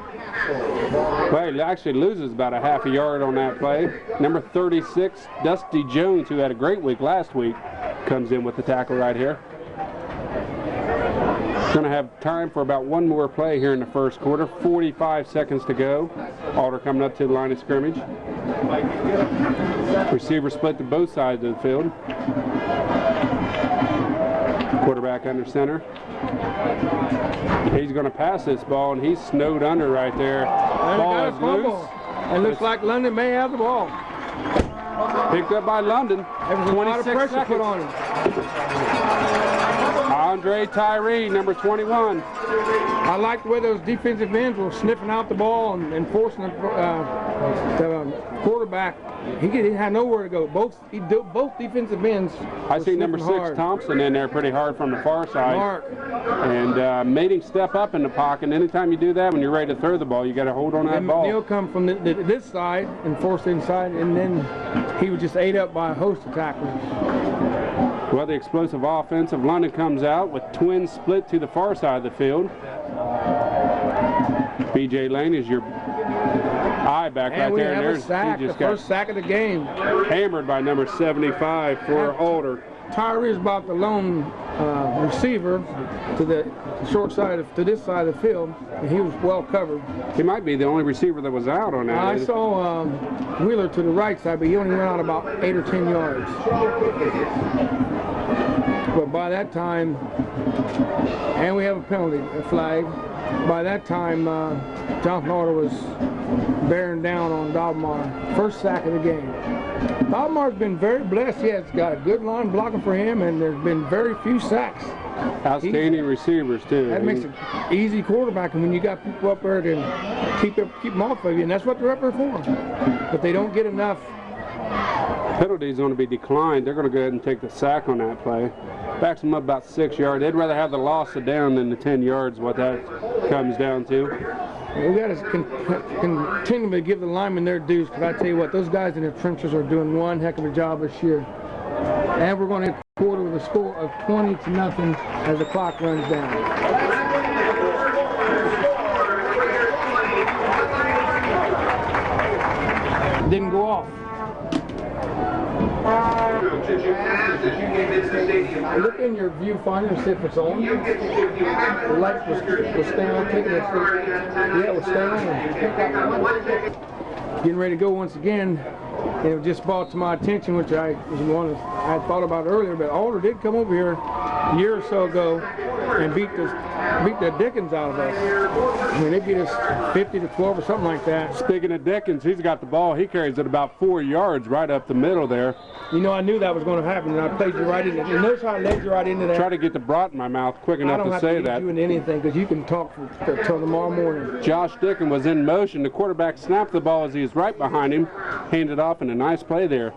well, he actually loses about a half a yard on that play. Number 36, Dusty Jones, who had a great week last week, comes in with the tackle right here. Going to have time for about one more play here in the first quarter. 45 seconds to go. Alder coming up to the line of scrimmage. Receiver split to both sides of the field. Quarterback under center. He's going to pass this ball, and he's snowed under right there. Ball is loose. It looks like London may have the ball. Picked up by London. There was a lot of pressure put on him. Andre Tyree, number 21. I like the way those defensive ends were sniffing out the ball and forcing the quarterback. He had nowhere to go. Both defensive ends. I see number 6 Thompson in there pretty hard from the far side. Mark. And made him step up in the pocket. And anytime you do that, when you're ready to throw the ball, you got to hold on that ball. McNeil come from this side and forced inside, and then he was just ate up by a host of tacklers. Well, the explosive offense of London comes out with twins split to the far side of the field. B.J. Lane is your eye back right there. And there's a sack, the first sack of the game. Hammered by number 75 for Alder. Tyree is about the lone receiver to the short side to this side of the field, and he was well covered. He might be the only receiver that was out on that. I saw Wheeler to the right side, but he only went out about 8 or 10 yards. But by that time, and we have a penalty, a flag. By that time, Jonathan Alder was bearing down on Dobmar. First sack of the game. Dobmar's been very blessed. He has got a good line blocking for him, and there's been very few sacks. Outstanding receivers, too. That makes it easy quarterbacking when you got people up there to keep them off of you, and that's what they're up there for. But they don't get enough. Penalty's going to be declined. They're going to go ahead and take the sack on that play. Backs them up about 6 yards. They'd rather have the loss of down than the 10 yards, what that comes down to. We got to continually give the linemen their dues, because I tell you what, those guys in the trenches are doing one heck of a job this year. And we're going to quarter with a score of 20-0 as the clock runs down. Didn't go off. Look in your viewfinder and see if it's on. The light was staying on. Yeah, it was staying on. Getting ready to go once again. And it was just brought to my attention, which I had thought about earlier, but Alder did come over here a year or so ago and beat the Dickens out of us. I mean, they beat us 50-12 or something like that. Speaking of Dickens, he's got the ball. He carries it about 4 yards right up the middle there. You know, I knew that was going to happen, and I played you right in it. And notice how I led you right into that. Try to get the brat in my mouth quick enough to say that. I don't have to lead you into anything because you can talk until tomorrow morning. Josh Dickens was in motion. The quarterback snapped the ball as he was right behind him, handed off, and a nice play there.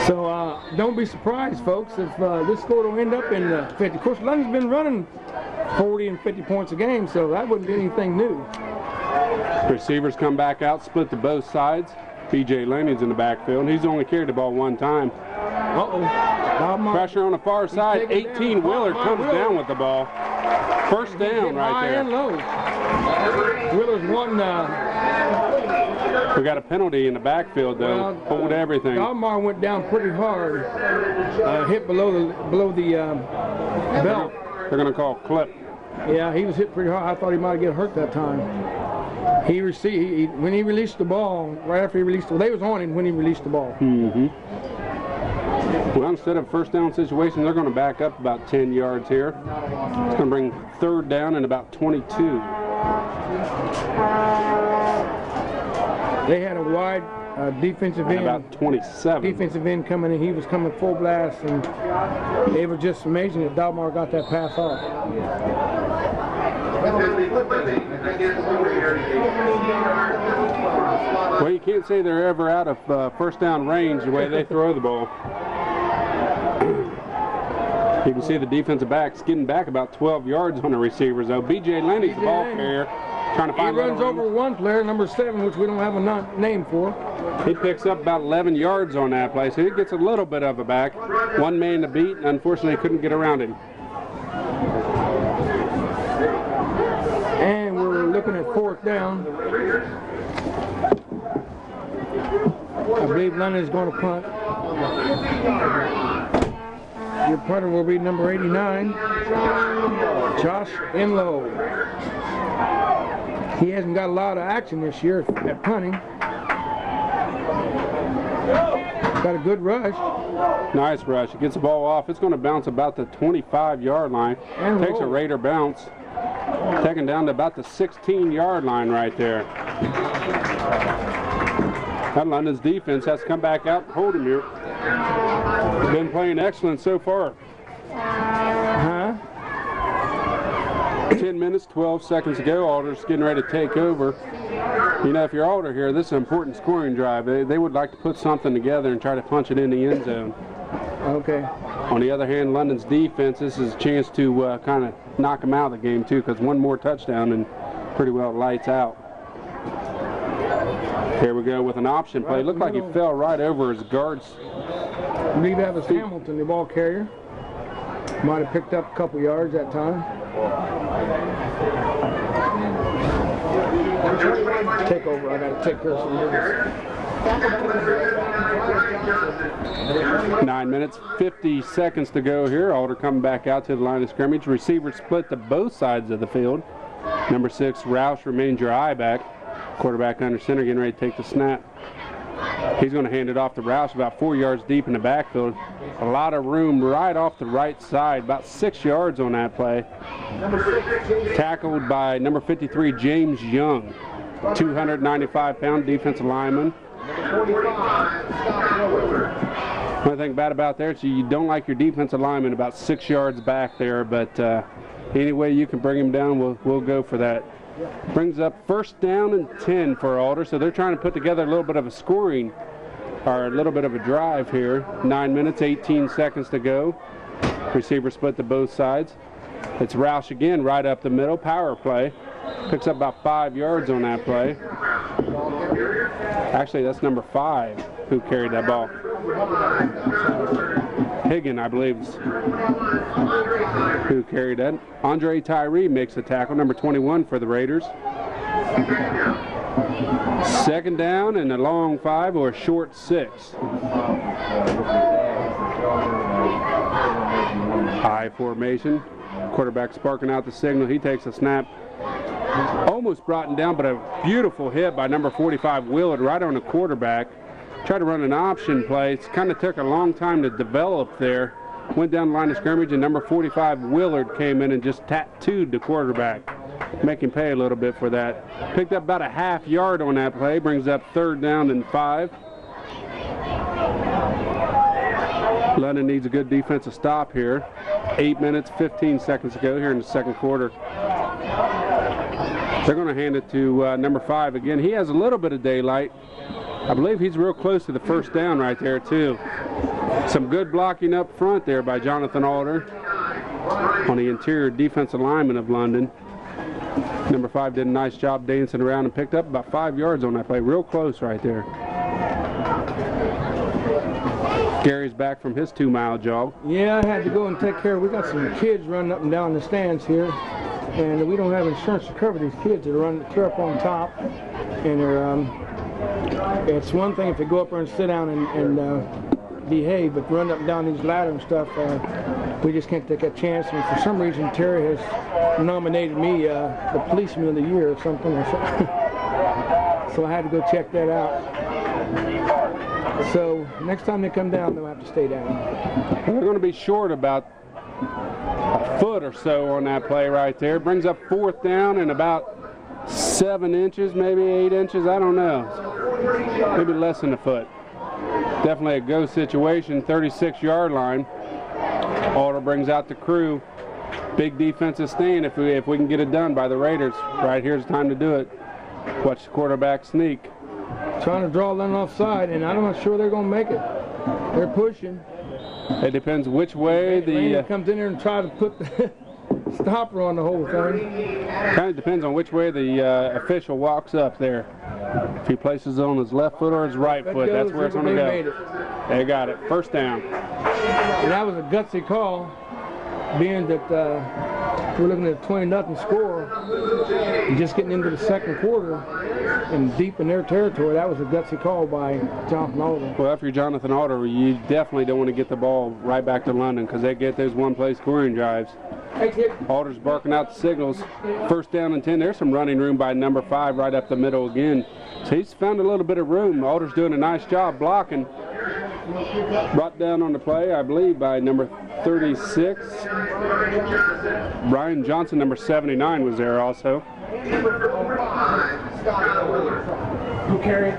So don't be surprised, folks, if this score will end up in 50. Of course, London's been running 40 and 50 points a game, so that wouldn't be anything new. Receivers come back out, split to both sides. B.J. Laney's in the backfield. He's only carried the ball one time. Pressure on the far side. 18 Wheeler comes down with the ball. First down right there. High and low. Wheeler's won. We got a penalty in the backfield though. Hold everything. Alder went down pretty hard. Hit below the belt. They're going to call clip. Yeah, he was hit pretty hard. I thought he might get hurt that time. When he released the ball, right after he released the ball, they was on him when he released the ball. Well, instead of first down situation, they're going to back up about 10 yards here. It's going to bring third down and about 22. They had a wide defensive end. About 27. Defensive end coming in. He was coming full blast, and it was just amazing that Dalmar got that pass off. Well, you can't say they're ever out of first down range the way they throw the ball. You can see the defensive backs getting back about 12 yards on the receivers, though. B.J. Laney's the ball carrier, trying to find. He runs over one player, number 7, which we don't have a name for. He picks up about 11 yards on that play, so he gets a little bit of it back. One man to beat, and unfortunately couldn't get around him. And we're looking at fourth down. I believe London is going to punt. Your punter will be number 89, Josh Enlow. He hasn't got a lot of action this year at punting. Got a good rush. Nice rush. He gets the ball off. It's going to bounce about the 25-yard line. And takes a Raider bounce. Taken down to about the 16-yard line right there. That London's defense has to come back out and hold him here. Been playing excellent so far. 10 minutes, 12 seconds to go. Alder's getting ready to take over. You know, if you're Alder here, this is an important scoring drive. They would like to put something together and try to punch it in the end zone. Okay. On the other hand, London's defense, this is a chance to kind of knock them out of the game, too, because one more touchdown and pretty well lights out. Here we go with an option play. Looked like he fell right over his guards. I believe that was Hamilton, the ball carrier. Might have picked up a couple yards that time. Take over. I got to take care of some business. 9 minutes, 50 seconds to go here. Alder coming back out to the line of scrimmage. Receivers split to both sides of the field. Number 6, Roush remains your eye back. Quarterback under center getting ready to take the snap. He's going to hand it off to Roush about 4 yards deep in the backfield. A lot of room right off the right side, about 6 yards on that play. Tackled by number 53, James Young, 295-pound defensive lineman. One thing bad about there is you don't like your defensive lineman about 6 yards back there, but any way you can bring him down, we'll go for that. Brings up first down and 10 for Alder, so they're trying to put together a little bit of a scoring, or a little bit of a drive here. 9 minutes, 18 seconds to go. Receiver split to both sides. It's Roush again right up the middle, power play. Picks up about 5 yards on that play. Actually, that's number 5 who carried that ball. Higgin, I believe, is who carried that. Andre Tyree makes the tackle, number 21 for the Raiders. Second down and a long 5 or a short 6. High formation. Quarterback sparking out the signal. He takes a snap. Almost brought him down, but a beautiful hit by number 45, Willard, right on the quarterback. Tried to run an option play. It kind of took a long time to develop there. Went down the line of scrimmage, and number 45, Willard, came in and just tattooed the quarterback. Make him pay a little bit for that. Picked up about a half yard on that play. Brings up 3rd down and 5. London needs a good defensive stop here. 8 minutes, 15 seconds to go here in the second quarter. They're going to hand it to number 5 again. He has a little bit of daylight. I believe he's real close to the first down right there, too. Some good blocking up front there by Jonathan Alder on the interior defensive lineman of London. Number 5 did a nice job dancing around and picked up about 5 yards on that play. Real close right there. Gary's back from his 2-mile jog. Yeah, I had to go and take care of. We got some kids running up and down the stands here, and we don't have insurance to cover these kids that run the up on top. And they're, it's one thing if they go up there and sit down and behave, but run up and down these ladders and stuff, we just can't take that chance. And for some reason, Terry has nominated me the policeman of the year or something. So I had to go check that out. So next time they come down, they'll have to stay down. They're going to be short about a foot or so on that play right there. Brings up 4th down and about 7 inches, maybe 8 inches, I don't know. Maybe less than a foot. Definitely a go situation, 36-yard line. Alder brings out the crew. Big defensive stand if we can get it done by the Raiders. Right here's the time to do it. Watch the quarterback sneak. Trying to draw them offside, and I'm not sure they're going to make it. They're pushing. It depends which way the comes in there and try to put the stopper on the whole thing. Kind of depends on which way the official walks up there. If he places it on his left foot or his right foot, that's where it's going to go. They got it. First down. And that was a gutsy call, being that we're looking at a 20-0 score and just getting into the second quarter and deep in their territory. That was a gutsy call by Jonathan Alder. Well, if you're Jonathan Alder, you definitely don't want to get the ball right back to London because they get those one-play scoring drives. Alder's barking out the signals. First down and 10. There's some running room by number 5 right up the middle again. So he's found a little bit of room. Alder's doing a nice job blocking. Brought down on the play, I believe, by number 36. Brian Johnson, number 79, was there also. Who carried?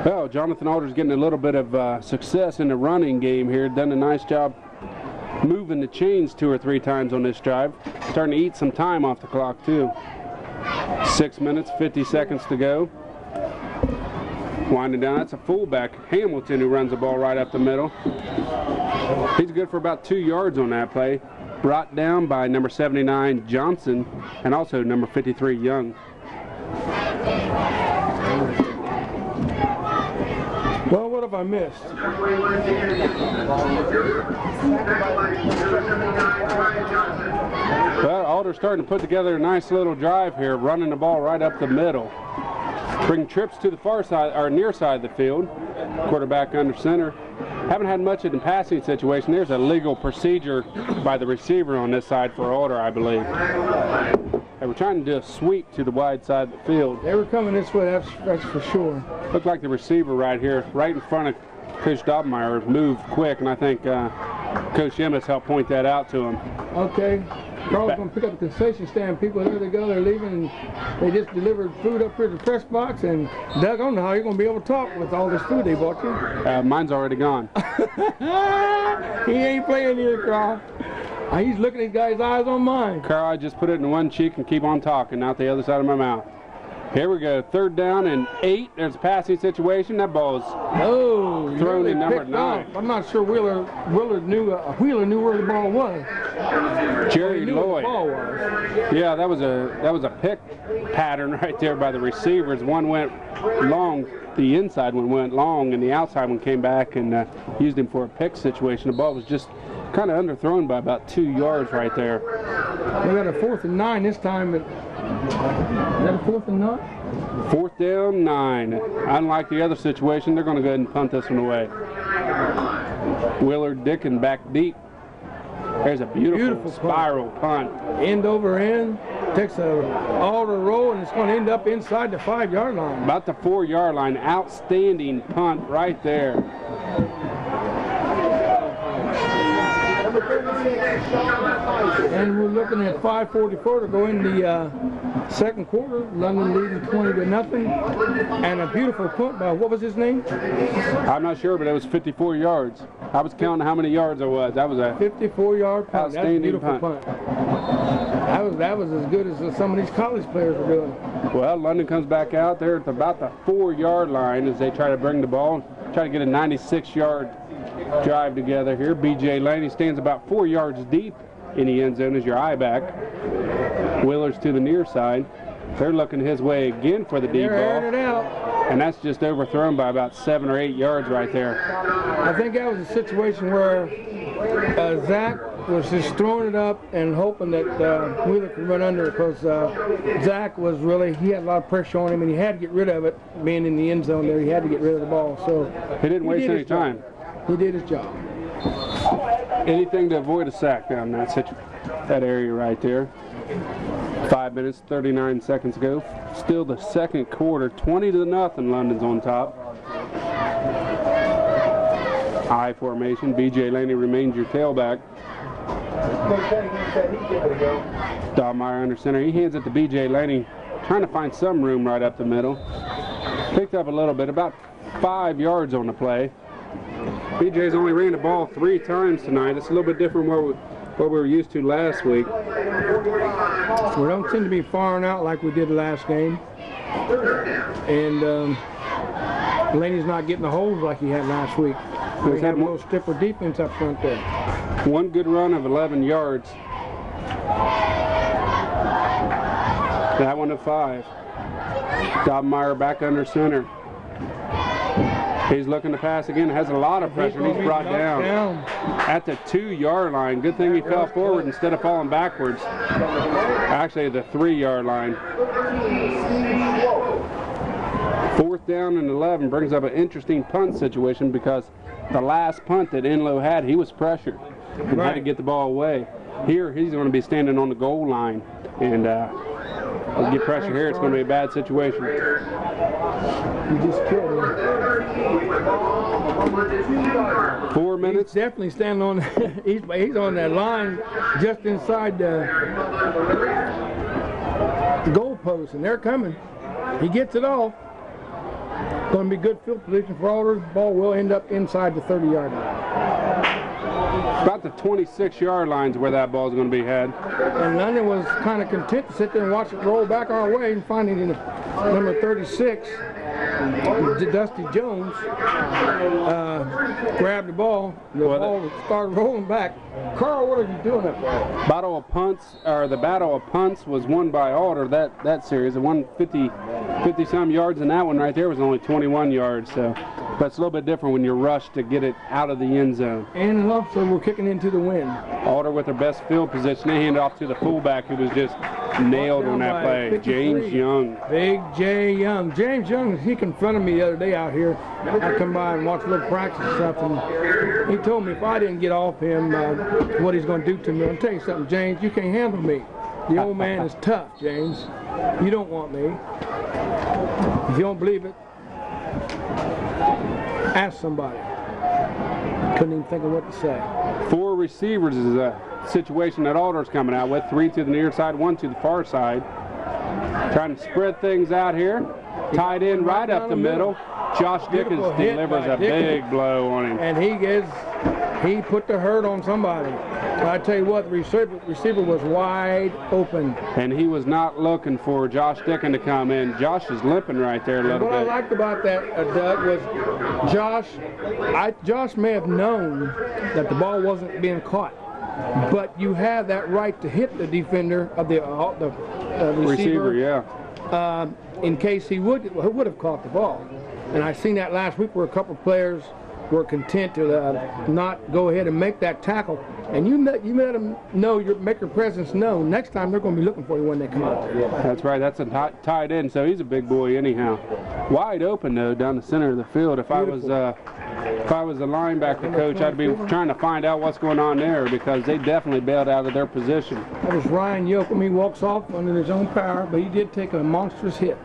Well, Jonathan Alder's getting a little bit of success in the running game here. Done a nice job moving the chains 2 or 3 times on this drive. Starting to eat some time off the clock, too. 6 minutes, 50 seconds to go. Winding down, that's a fullback, Hamilton, who runs the ball right up the middle. He's good for about 2 yards on that play. Brought down by number 79, Johnson, and also number 53, Young. Well, what have I missed? Well, Alder's starting to put together a nice little drive here, running the ball right up the middle. Bring trips to the far side, or near side of the field. Quarterback under center. Haven't had much in the passing situation. There's a legal procedure by the receiver on this side for Alder, I believe. They were trying to do a sweep to the wide side of the field. They were coming this way, that's for sure. Looked like the receiver right here, right in front of Coach Dobmeyer, moved quick, and I think Coach Emmis helped point that out to him. Okay. Carl's going to pick up the concession stand. People, there they go, they're leaving. They just delivered food up here to the press box, and Doug, I don't know how you're going to be able to talk with all this food they bought you. Mine's already gone. He ain't playing either, Carl. He's looking at these guys' eyes on mine. Carl, I just put it in one cheek and keep on talking, not the other side of my mouth. Here we go, 3rd down and 8. There's a passing situation. That ball is thrown really in number picked 9. off. I'm not sure Wheeler knew where the ball was. Jerry He knew Lloyd. where the ball was. Yeah, that was a pick pattern right there by the receivers. One went long, the inside one went long, and the outside one came back and used him for a pick situation. The ball was just kind of underthrown by about 2 yards right there. We got a 4th and 9 this time. Is that a 4th and 9? 4th down, 9. Unlike the other situation, they're going to go ahead and punt this one away. Willard Dickin back deep. There's a beautiful spiral punt. End over end. Takes a Alder roll, and it's going to end up inside the 5-yard line. About the 4-yard line. Outstanding punt right there. And we're looking at 5:44 to go in the second quarter. London leading 20-0, and a beautiful punt by, what was his name? I'm not sure, but it was 54 yards. I was counting how many yards it was. That was a 54-yard punt. outstanding That's a beautiful punt. That was as good as some of these college players were doing. Well, London comes back out there at about the 4-yard line as they try to bring the ball, try to get a 96-yard drive together here. B.J. Laney stands about 4 yards deep in the end zone as your eye back. Wheeler's to the near side. They're looking his way again for the deep ball. It out. And that's just overthrown by about 7 or 8 yards right there. I think that was a situation where Zach was just throwing it up and hoping that Wheeler could run under it, because Zach was really, he had a lot of pressure on him and he had to get rid of it. Being in the end zone there, he had to get rid of the ball. So he didn't waste any time. He did his job. Anything to avoid a sack down that area right there. 5 minutes, 39 seconds ago. Still the second quarter, 20-0. London's on top. I formation. B.J. Laney remains your tailback. Dahlmeyer under center. He hands it to B.J. Laney, trying to find some room right up the middle. Picked up a little bit, about 5 yards on the play. B.J.'s only ran the ball 3 times tonight. It's a little bit different what we were used to last week. We don't seem to be firing out like we did last game. And Laney's not getting the holes like he had last week. We had a little stiffer defense up front there. One good run of 11 yards. That one of 5. Dahlmeyer back under center. He's looking to pass again. Has a lot of pressure. He's brought down at the 2-yard line. Good thing he fell forward instead of falling backwards. Actually, the 3-yard line. 4th down and 11 brings up an interesting punt situation, because the last punt that Enlow had, he was pressured and had to get the ball away. Here, he's going to be standing on the goal line, and we'll get pressure here. It's going to be a bad situation. You just killed him. 4 minutes. He's definitely standing on. he's on that line just inside the goal post, and they're coming. He gets it off. Going to be good field position for Alder. The ball will end up inside the 30-yard line. About the 26-yard lines where that ball is going to be had. And London was kind of content to sit there and watch it roll back our way, and finding number 36, Dusty Jones, grabbed the ball. The ball started rolling back. Carl, what are you doing up there? The Battle of Punts was won by Alder that series. It won 50-some yards, and that one right there was only 21 yards. So, but it's a little bit different when you're rushed to get it out of the end zone. And also we're kicking into the wind. Alder with their best field position. They hand it off to the fullback, who was just nailed on that play. 53. James Young. Big J. Young. James Young, he confronted me the other day out here. I come by and watch a little practice and stuff, and he told me if I didn't get off him, what he's going to do to me. I'll tell you something, James, you can't handle me. The old man is tough, James. You don't want me. If you don't believe it, ask somebody. Couldn't even think of what to say. 4 receivers is a situation that Alder's coming out with. 3 to the near side, 1 to the far side. Trying to spread things out here. Tied in right up the middle. Josh Dickens delivers a big blow on him. And he gets He put the hurt on somebody. I tell you what, the receiver was wide open. And he was not looking for Josh Dickin to come in. Josh is limping right there a little bit. What I liked about that, Doug, was Josh may have known that the ball wasn't being caught, but you have that right to hit the defender of the receiver. Yeah. In case he would have caught the ball. And I seen that last week where a couple of players were content to not go ahead and make that tackle. And you let them know, make your presence known. Next time they're going to be looking for you when they come out. That's right. That's a tight end, so he's a big boy anyhow. Wide open though down the center of the field. If I was a linebacker coach, I'd be trying to find out what's going on there because they definitely bailed out of their position. That was Ryan Yoakum. He walks off under his own power, but he did take a monstrous hit.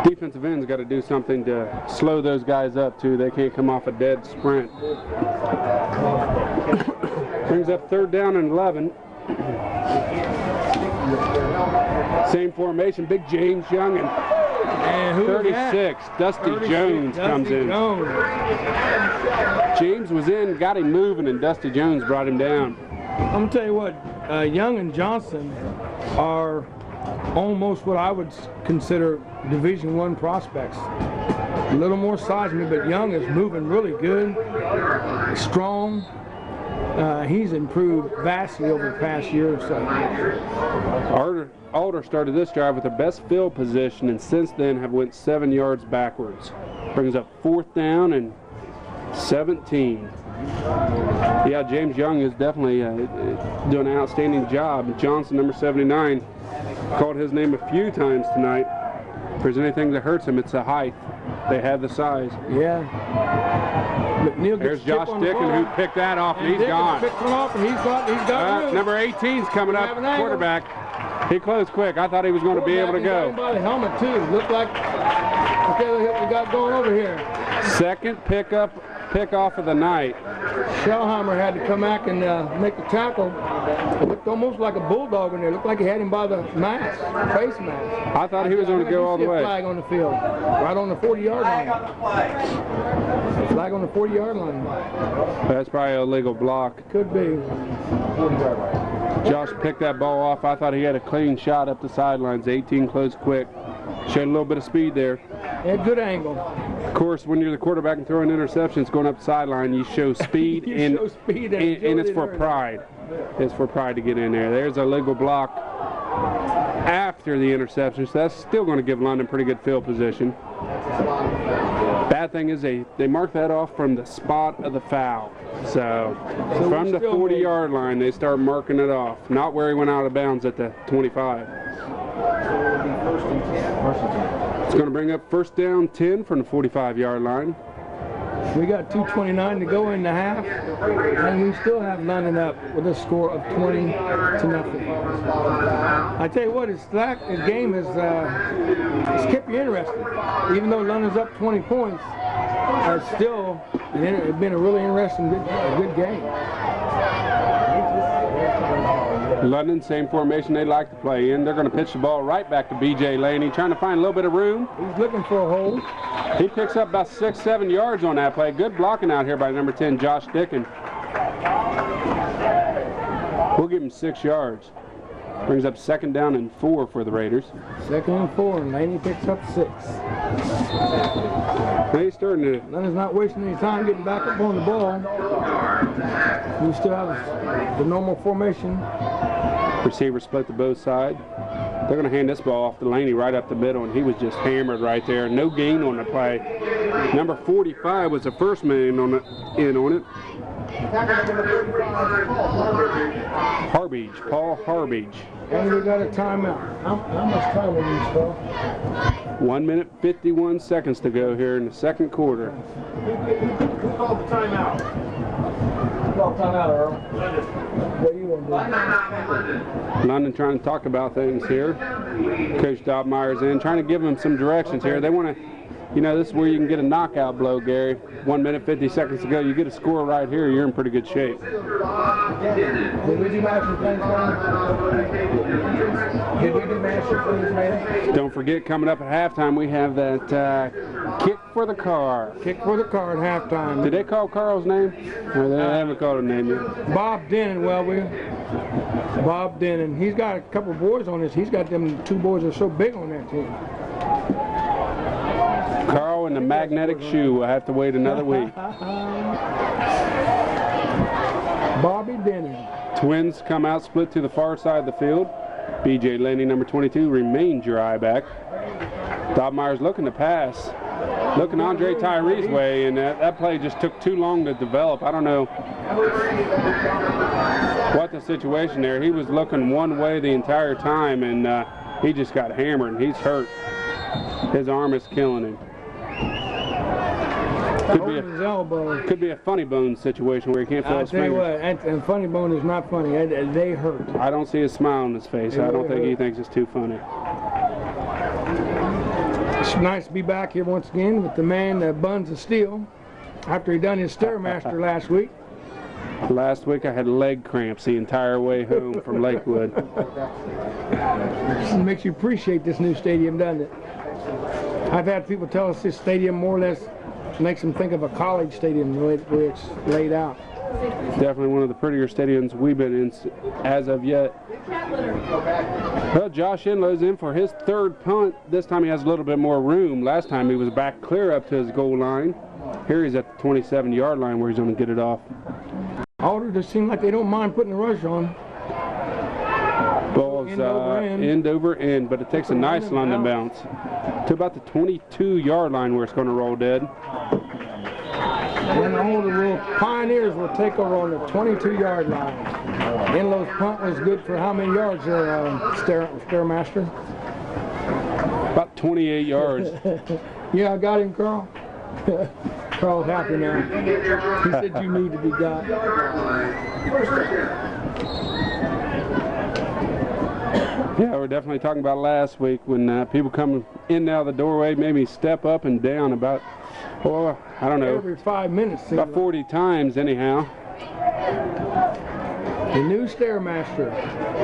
Defensive end's got to do something to slow those guys up too. They can't come off a dead sprint. Brings up 3rd down and 11. Same formation, big James Young and 36. Dusty Jones comes in. James was in, got him moving, and Dusty Jones brought him down. I'm gonna tell you what, Young and Johnson are almost what I would consider Division I prospects. A little more size than me, but Young is moving really good, strong. He's improved vastly over the past year or so. Alder started this drive with the best field position, and since then have went 7 yards backwards. Brings up 4th down and 17. Yeah, James Young is definitely doing an outstanding job. Johnson, number 79, called his name a few times tonight. If there's anything that hurts him, it's the height. They have the size. Yeah. McNeil There's Josh Dickin who picked that off, and he's gone. Picked one off, and he's got number 18's coming up, quarterback. He closed quick. I thought he was going to be able to go. By the helmet too. Looked like we got going over here. Second pick off of the night. Schellheimer had to come back and make the tackle. It looked almost like a bulldog in there. It looked like he had him by the mask, face mask. I thought he was going to go all the way. Flag on the field, right on the 40-yard line. Flag on the 40-yard line. That's probably a legal block. Could be. Josh picked that ball off. I thought he had a clean shot up the sidelines. 18 closed quick. Showed a little bit of speed there. And good angle. Of course, when you're the quarterback and throwing interceptions going up the sideline, you show speed, and it's for pride. It's for pride to get in there. There's a legal block after the interception, so that's still going to give London pretty good field position. Bad thing is they mark that off from the spot of the foul. So from the 40-yard line, they start marking it off. Not where he went out of bounds at the 25. It's going to bring up 1st down 10 from the 45-yard line. We got 2:29 to go in the half, and we still have London up with a score of 20-0. I tell you what, this game has kept you interested. Even though London's up 20 points, it's still been a really interesting, good game. London, same formation they like to play in. They're going to pitch the ball right back to B.J. Laney, trying to find a little bit of room. He's looking for a hole. He picks up about 6-7 yards on that play. Good blocking out here by number 10, Josh Dickin. We'll give him 6 yards. Brings up 2nd down and 4 for the Raiders. 2nd and 4, and Laney picks up 6. He's starting to... London's not wasting any time getting back up on the ball. We still have the normal formation. Receiver split to both sides. They're going to hand this ball off to Laney right up the middle, and he was just hammered right there. No gain on the play. Number 45 was the first man in on it. Harbage, Paul Harbage. And we got a timeout. How much time will you spell? 1 minute, 51 seconds to go here in the 2nd quarter. Who called the timeout? Who called timeout, Earl? What do you want to do? London trying to talk about things here. Coach Dobmeyer's in, trying to give them some directions here. They want you know, this is where you can get a knockout blow, Gary. 1 minute, 50 seconds to go. You get a score right here, you're in pretty good shape. Did we do master plans, Did we do master plans, man? Don't forget, coming up at halftime, we have that kick for the car. Kick for the car at halftime. Did they call Carl's name? Or they haven't called a name yet. Bob Denon, Bob Denon. He's got a couple boys on this. He's got them 2 boys that are so big on that team. Carl and the magnetic shoe will have to wait another week. Bobby Denon. Twins come out split to the far side of the field. B.J. Laney, number 22, remains your eye back. Dobmeyer's looking to pass. Looking Andre Tyree's way, and that play just took too long to develop. I don't know what the situation there. He was looking one way the entire time, and he just got hammered, and he's hurt. His arm is killing him. Could be a funny bone situation where he can't feel his fingers. I'll tell you what, and funny bone is not funny. They hurt. I don't see a smile on his face. I don't think he thinks it's too funny. It's nice to be back here once again with the man that buns of steel after he done his Stairmaster last week. Last week I had leg cramps the entire way home from Lakewood. It makes you appreciate this new stadium, doesn't it? I've had people tell us this stadium more or less makes them think of a college stadium the way it's laid out. Definitely one of the prettier stadiums we've been in as of yet. Well, Josh Enlow's in for his 3rd punt. This time he has a little bit more room. Last time he was back clear up to his goal line. Here he's at the 27-yard line where he's going to get it off. Alder just seems like they don't mind putting the rush on. Ball's end over end, but it takes a nice London bounce to about the 22-yard line where it's going to roll dead. And the Pioneers will take over on the 22-yard line. Enlow's punt was good for how many yards there, Stairmaster? About 28 yards. Yeah, I got him, Carl. Carl's happy now. He said you need to be got. Yeah, we're definitely talking about last week when people come in and out of the doorway, maybe step up and down about, well, I don't know. Every 5 minutes. About 40 times anyhow. The new Stairmaster.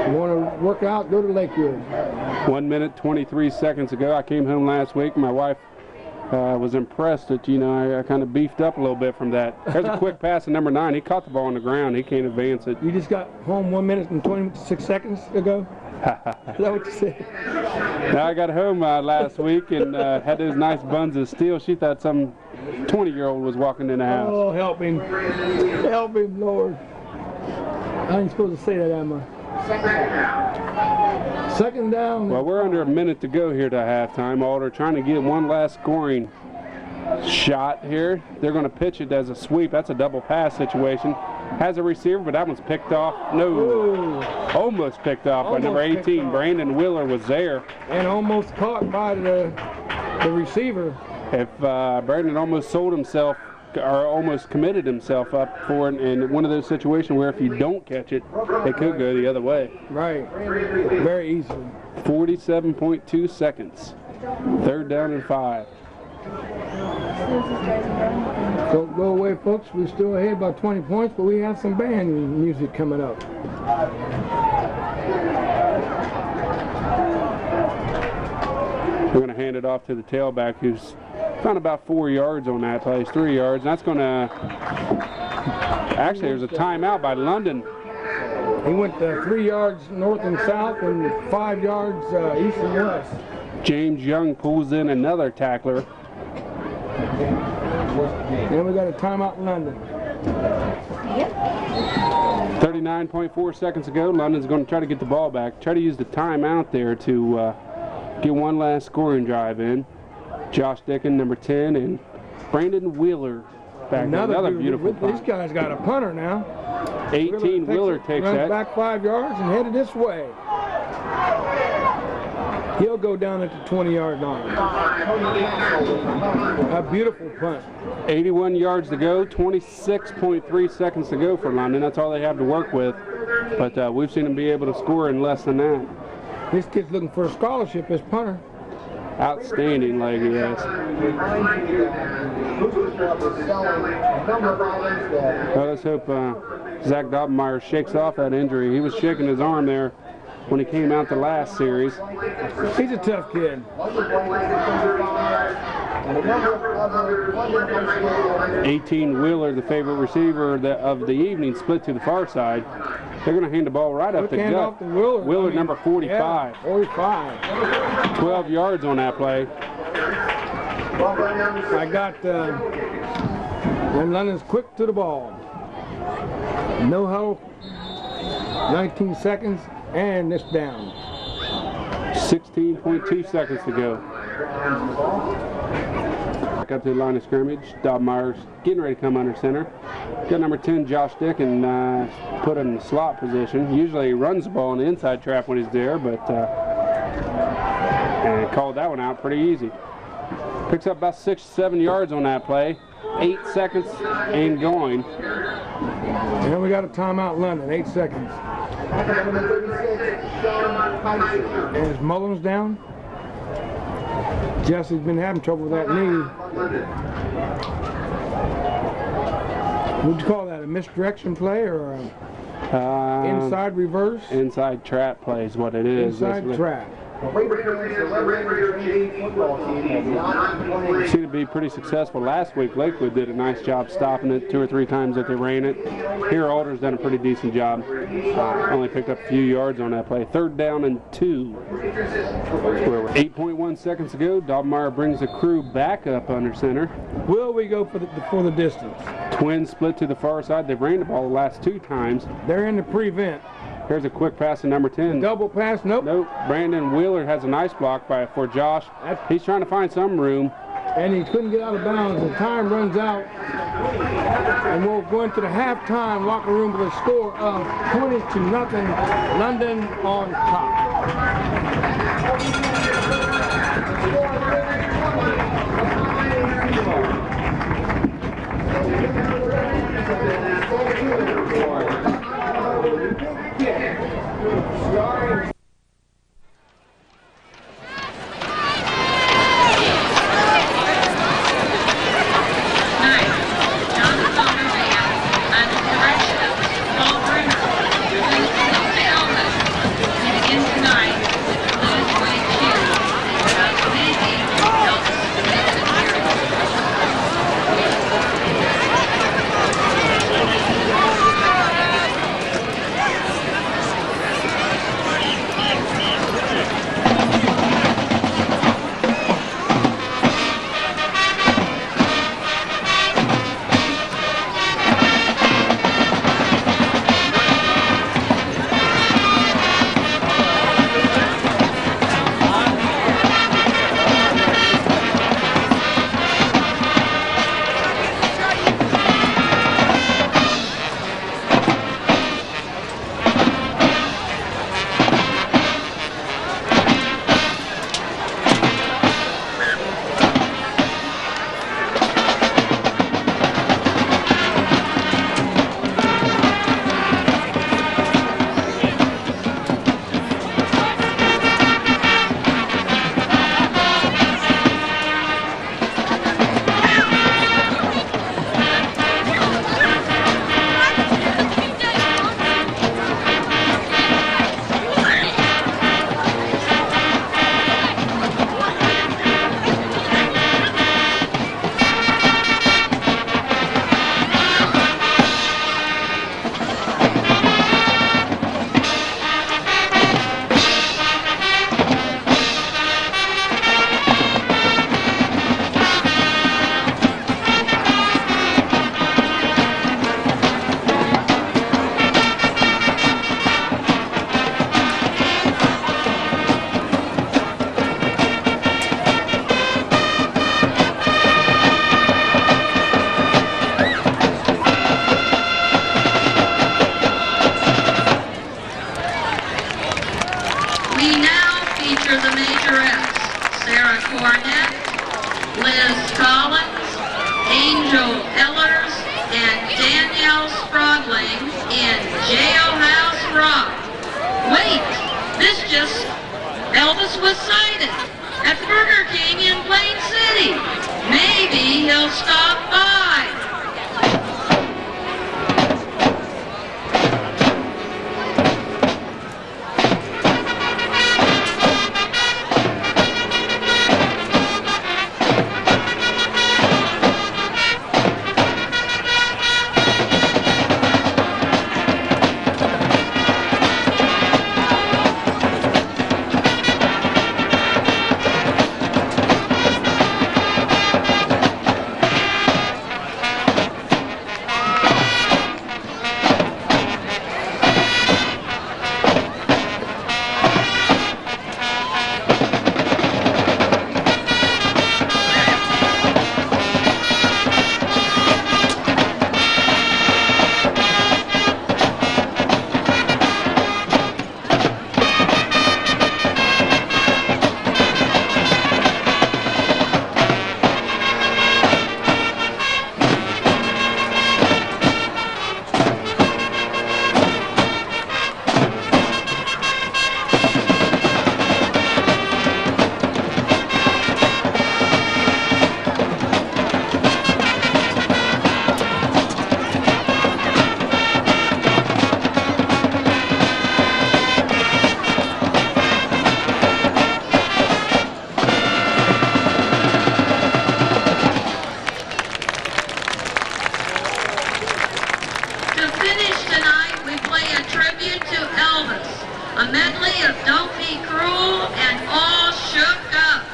You want to work out, go to Lakewood. 1 minute, 23 seconds ago. I came home last week. My wife was impressed that, you know, I kind of beefed up a little bit from that. There's a quick pass to number 9. He caught the ball on the ground. He can't advance it. You just got home 1 minute and 26 seconds ago? Is that what you said? Now I got home last week and had those nice buns of steel. She thought some 20-year-old was walking in the house. Oh, help him. Help him, Lord. I ain't supposed to say that, am I? Second down. Well, we're under a minute to go here to halftime. Alder trying to get one last scoring shot here. They're going to pitch it as a sweep. That's a double pass situation. Has a receiver, but that one's picked off. No, Ooh. Almost picked off by number 18. Brandon Wheeler was there. And almost caught by the receiver. If Brandon almost sold himself or almost committed himself up for it in one of those situations where if you don't catch it, it could go the other way. Right. Very easily. 47.2 seconds. 3rd down and 5. Don't go away, folks. We're still ahead by 20 points, but we have some band music coming up. We're going to hand it off to the tailback who's found about 4 yards on that play. 3 yards. And that's going to... Actually, there's a timeout by London. He went 3 yards north and south and 5 yards east and west. James Young pulls in another tackler. And we got a timeout in London. 39.4 seconds ago, London's going to try to get the ball back. Try to use the timeout there to get one last scoring drive in. Josh Dickin, number 10, and Brandon Wheeler back. Another beautiful punt. This guy's got a punter now. 18 Wheeler takes that. Runs back 5 yards and headed this way. He'll go down at the 20-yard line. A beautiful punt. 81 yards to go, 26.3 seconds to go for London. That's all they have to work with. But we've seen them be able to score in less than that. This kid's looking for a scholarship as punter. Outstanding leg he has. Well, let's hope Zach Dobbenmeyer shakes off that injury. He was shaking his arm there when he came out the last series. He's a tough kid. 18 Wheeler, the favorite receiver of the evening, split to the far side. They're going to hand the ball right up the gut. Wheeler, number 45. Yeah, 45. 12 yards on that play. I got when London's quick to the ball. No huddle, 19 seconds, and it's down. 16.2 seconds to go. Back up to the line of scrimmage. Dobbenmeyer's getting ready to come under center. Got number 10, Josh Dick, and put him in the slot position. Usually he runs the ball in the inside trap when he's there, but and called that one out pretty easy. Picks up about 6-7 yards on that play. 8 seconds and going. And we got a timeout, London. 8 seconds. And is Mullins down? Jesse's been having trouble with that knee. What'd you call that? A misdirection play or a inside reverse? Inside trap play is what it is. Inside trap. Seemed to be pretty successful last week. Lakewood did a nice job stopping it 2 or 3 times that they ran it. Here Alder's done a pretty decent job. Only picked up a few yards on that play. 3rd down and 2. 8.1 seconds to go. Dobbenmeyer brings the crew back up under center. Will we go for the distance? Twins split to the far side. They've ran the ball the last 2 times. They're in the prevent. Here's a quick pass to number 10. Double pass, nope. Nope. Brandon Wheeler has a nice block for Josh. He's trying to find some room. And he couldn't get out of bounds. The time runs out. And we'll go into the halftime locker room with a score of 20-0. London on top. Elvis was sighted at Burger King. will stop by. A medley of Don't Be Cruel and All Shook Up.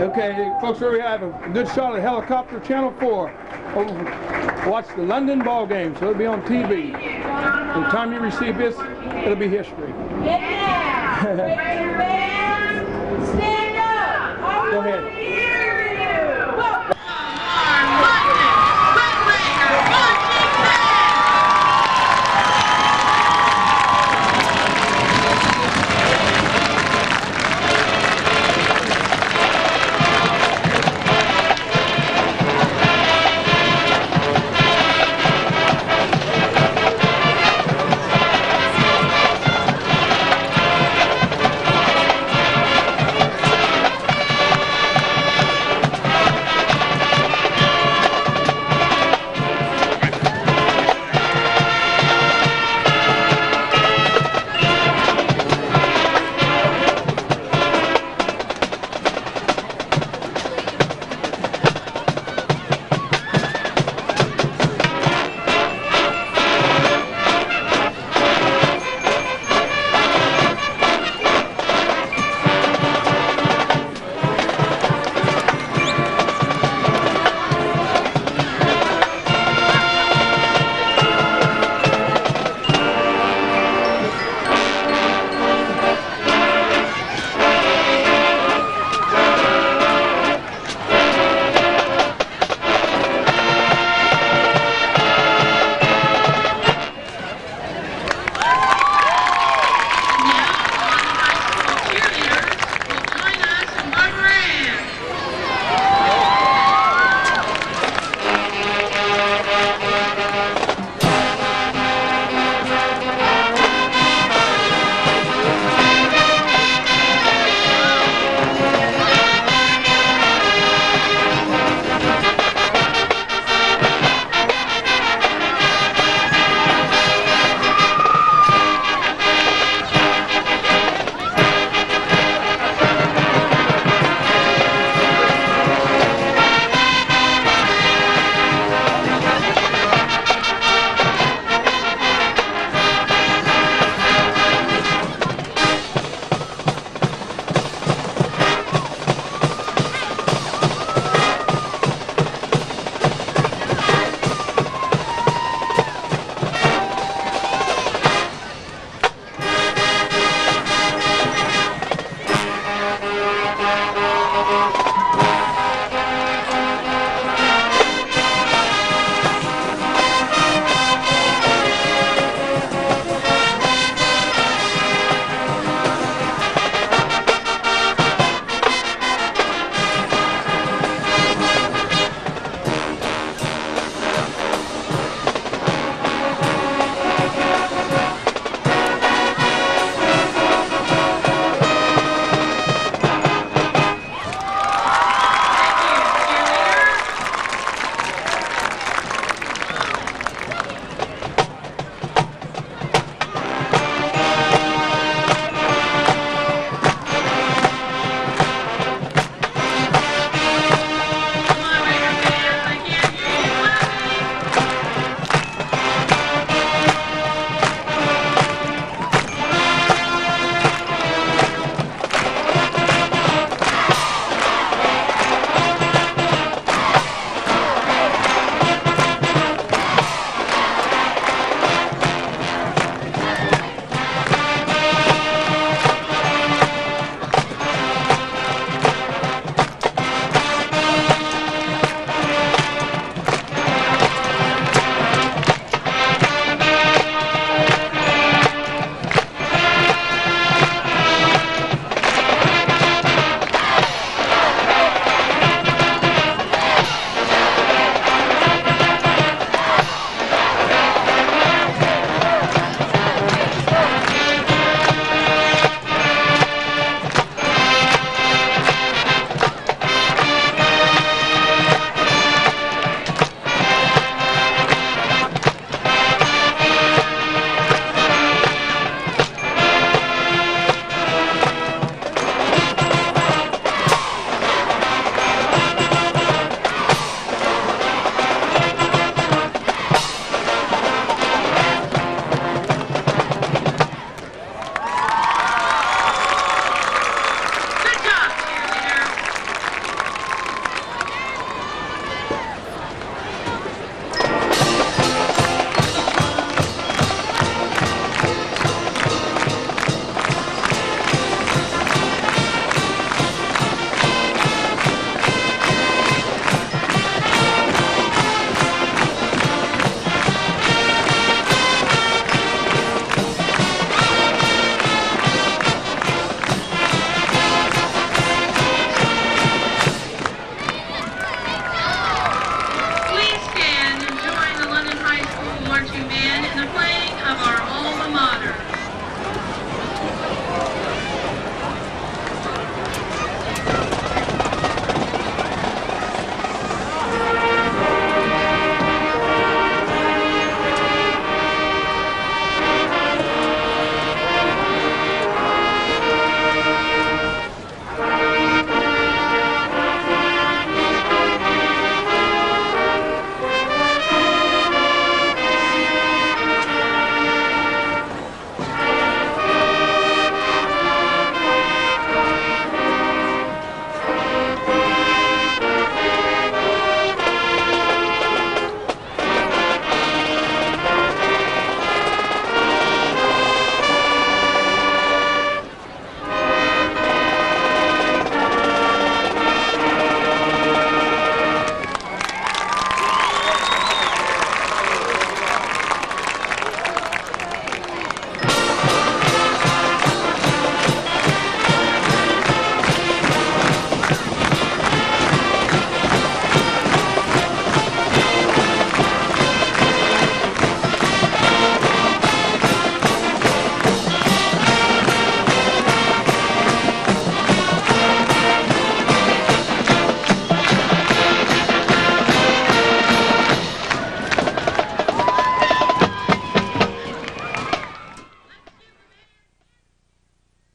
Okay, folks, here we have a good shot of Helicopter Channel 4. Watch the London ball game, so it'll be on TV. By the time you receive this, it'll be history. Yeah! Raise your hands! Stand up! Go ahead.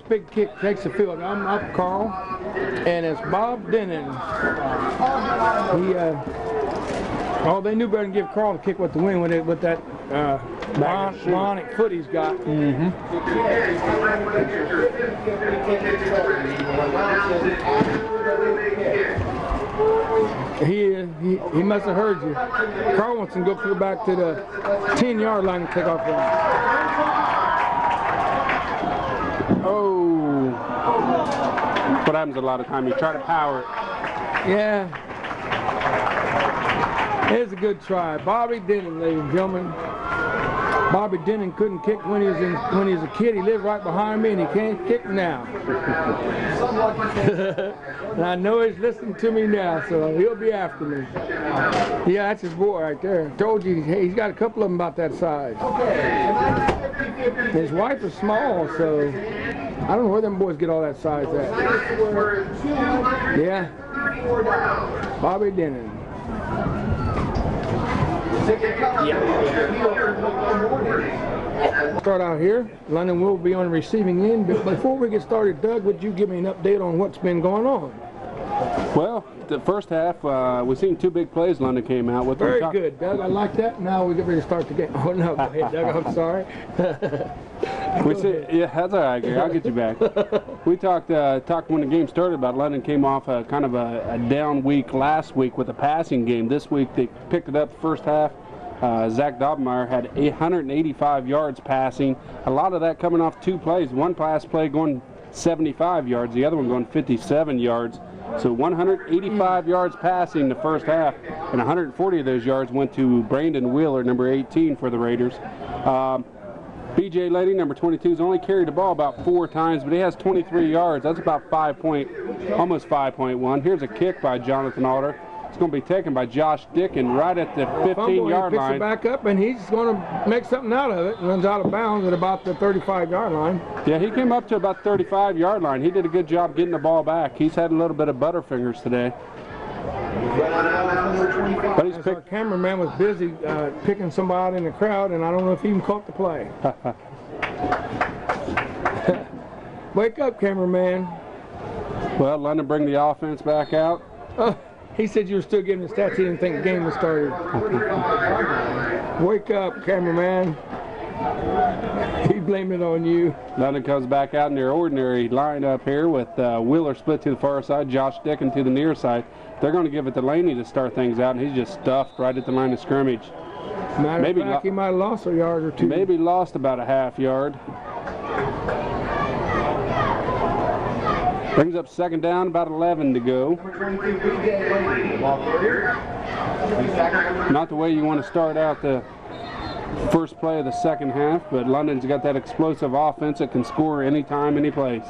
big kick takes the field. I'm up, Carl, and it's Bob Denon. Oh, they knew better than give Carl the kick with the wing with that bionic foot he's got. He must have heard you. Carl wants to go back to the 10-yard line and kick off line. Oh. What happens a lot of time? You try to power it. Yeah. It's a good try. Bobby Denon, ladies and gentlemen. Bobby Denon couldn't kick when he was a kid. He lived right behind me, and he can't kick now. And I know he's listening to me now, so he'll be after me. Yeah, that's his boy right there. Told you, he's got a couple of them about that size. His wife is small, so I don't know where them boys get all that size at. Yeah. Bobby Denon. Start out here. London will be on the receiving end, but before we get started, Doug, would you give me an update on what's been going on? Well, the first half, we've seen 2 big plays London came out with. Very good, Doug. I like that. Now we get ready to start the game. Oh, no. Go ahead, Doug. I'm sorry. Yeah, that's all right, Gary. I'll get you back. We talked when the game started about London came off kind of a down week last week with a passing game. This week they picked it up the first half. Zach Dobmeyer had 185 yards passing. A lot of that coming off 2 plays. One pass play going 75 yards, the other one going 57 yards. So 185 yards passing the first half, and 140 of those yards went to Brandon Wheeler, number 18 for the Raiders. B.J. Laney, number 22, has only carried the ball about 4 times, but he has 23 yards. That's about almost 5.1. Here's a kick by Jonathan Alder. It's going to be taken by Josh Dicken right at the 15-yard line. He picks it back up, and he's going to make something out of it. Runs out of bounds at about the 35-yard line. Yeah, he came up to about the 35-yard line. He did a good job getting the ball back. He's had a little bit of butterfingers today. But our cameraman was busy picking somebody out in the crowd, and I don't know if he even caught the play. Wake up, cameraman. Well, London bring the offense back out. He said you were still giving the stats. He didn't think the game was started. Wake up, cameraman. He blamed it on you. London comes back out in their ordinary lineup here with Wheeler split to the far side, Josh Dicken to the near side. They're going to give it to Laney to start things out, and he's just stuffed right at the line of scrimmage. Matter of fact, he might have lost a yard or 2. Maybe lost about a half yard. Brings up second down, about 11 to go. Not the way you want to start out the first play of the second half, but London's got that explosive offense that can score anytime, any place.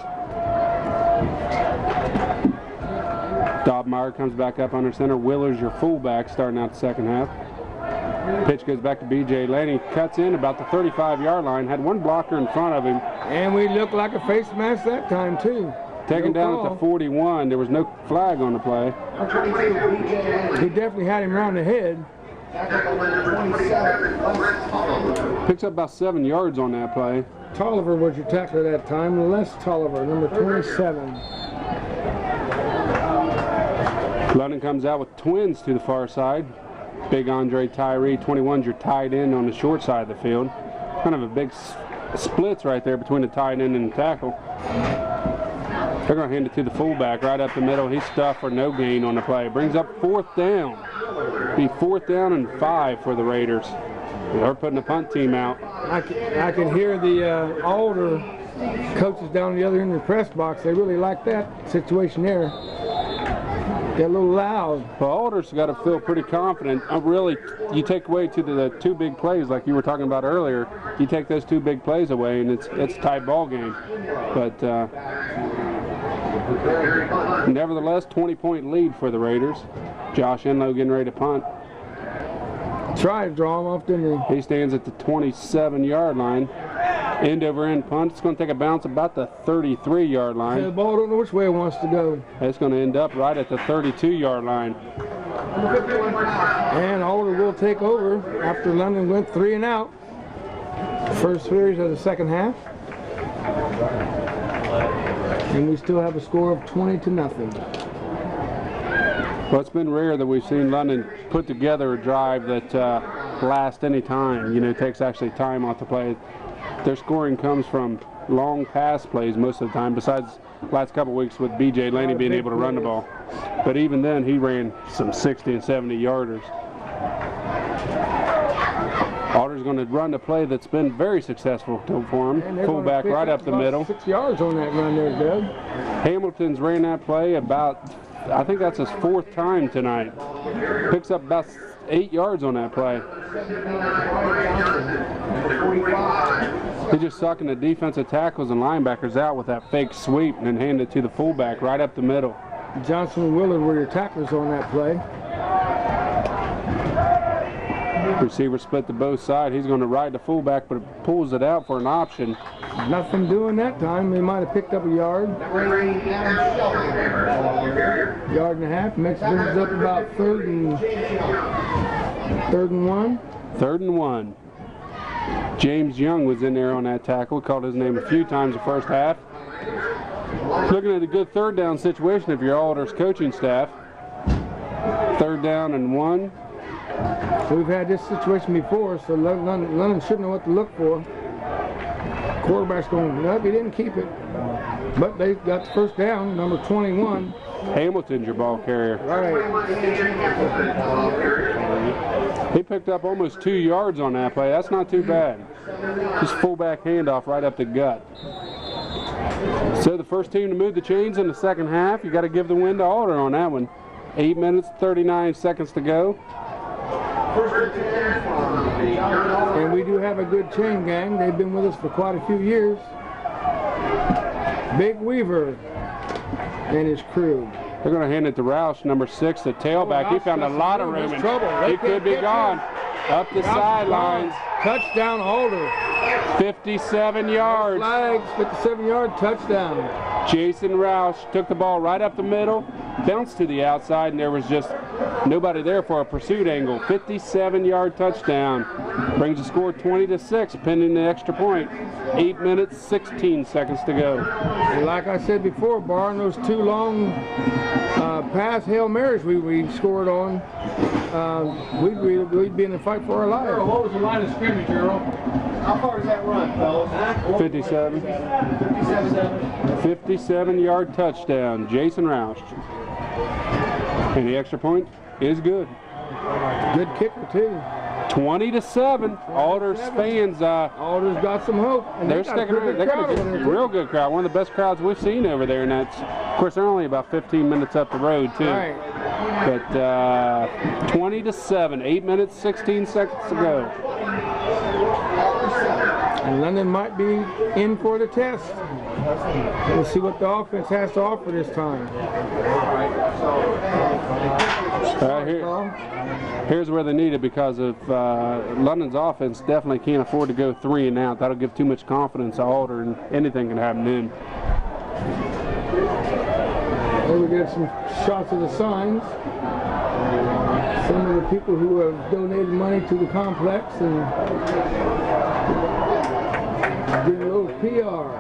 Dobmeyer comes back up under center. Wheeler's your fullback starting out the second half. Pitch goes back to B.J. Laney. Cuts in about the 35-yard line. Had one blocker in front of him. And we looked like a face mask that time, too. Taken down at the 41. There was no flag on the play. He definitely had him around the head. Picks up about 7 yards on that play. Tolliver was your tackler that time. Les Tolliver, number 27. London comes out with twins to the far side. Big Andre Tyree, 21's your tight end on the short side of the field. Kind of a big splits right there between the tight end and the tackle. They're going to hand it to the fullback right up the middle. He's stuffed for no gain on the play. Brings up 4th down. Be 4th down and 5 for the Raiders. They're putting the punt team out. I can hear the Alder coaches down the other end of the press box. They really like that situation there. They're a little loud. Well, Alder's got to feel pretty confident. Really, you take away to the 2 big plays like you were talking about earlier. You take those 2 big plays away, and it's a tight ball game. But nevertheless, 20-point lead for the Raiders. Josh Enlow getting ready to punt. Tried to draw him off, didn't he? He stands at the 27-yard line. End over end punt. It's going to take a bounce about the 33-yard line. The ball don't know which way it wants to go. It's going to end up right at the 32-yard line. And Alder will take over after London went 3 and out. First series of the second half. And we still have a score of 20-0. Well, it's been rare that we've seen London put together a drive that lasts any time. You know, takes actually time off the play. Their scoring comes from long pass plays most of the time, besides last couple of weeks with B.J. Laney being able to run the ball. But even then, he ran some 60 and 70 yarders. Alder's going to run the play that's been very successful for him. Fullback right up the middle. 6 yards on that run there, Doug. Hamilton's ran that play about, I think that's his 4th time tonight. Picks up about 8 yards on that play. He's just sucking the defensive tackles and linebackers out with that fake sweep and then hand it to the fullback right up the middle. Johnson and Willard were your tacklers on that play. Receiver split to both sides. He's going to ride the fullback, but pulls it out for an option. Nothing doing that time. They might have picked up a yard. Yard and a half. Makes it up about third and one. 3rd and 1. James Young was in there on that tackle. We called his name a few times the first half. Looking at a good 3rd down situation if you're Alder's coaching staff. 3rd down and 1. We've had this situation before, so London should know what to look for. Quarterback's going, nope, he didn't keep it. But they got the first down, number 21. Hamilton's your ball carrier. Right. He picked up almost 2 yards on that play. That's not too bad. Just fullback handoff right up the gut. So the first team to move the chains in the second half, you got to give the win to Alder on that one. 8 minutes, 39 seconds to go. And we do have a good chain gang. They've been with us for quite a few years. Big Weaver and his crew. They're going to hand it to Roush, number 6, the tailback. He found a lot of room. He could be gone. Up the sidelines. Touchdown, Alder. 57 yards. Flags, 57-yard touchdown. Jason Roush took the ball right up the middle, bounced to the outside, and there was just nobody there for a pursuit angle. 57-yard touchdown. Brings the score 20-6, pending the extra point. 8 minutes, 16 seconds to go. And like I said before, barring those 2 long pass Hail Marys we scored on, we'd be in the fight for our lives. Earl, what was the line of scrimmage, Earl? How far does that run, fellas? 57. 57-yard touchdown, Jason Roush. And the extra point is good. Good kicker, too. 20-7. Alder's fans. Alder's got some hope. And they're sticking around. They got a real good crowd. One of the best crowds we've seen over there. And that's, of course, they're only about 15 minutes up the road, too. Right. But 20-7. 8 minutes, 16 seconds to go. And London might be in for the test. We'll see what the offense has to offer this time. Here's where they need it, because of London's offense definitely can't afford to go 3 and out. That'll give too much confidence to Alder, and anything can happen then. Here we get some shots of the signs. Some of the people who have donated money to the complex and doing a little PR.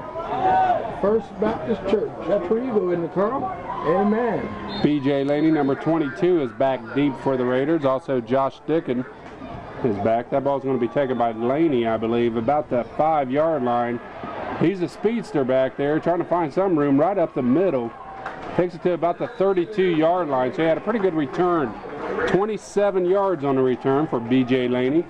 First Baptist Church. That's where you go, isn't it, Carl? Amen. B.J. Laney, number 22, is back deep for the Raiders. Also, Josh Dickin is back. That ball's going to be taken by Laney, I believe, about the 5-yard line. He's a speedster back there, trying to find some room right up the middle. Takes it to about the 32-yard line, so he had a pretty good return. 27 yards on the return for B.J. Laney.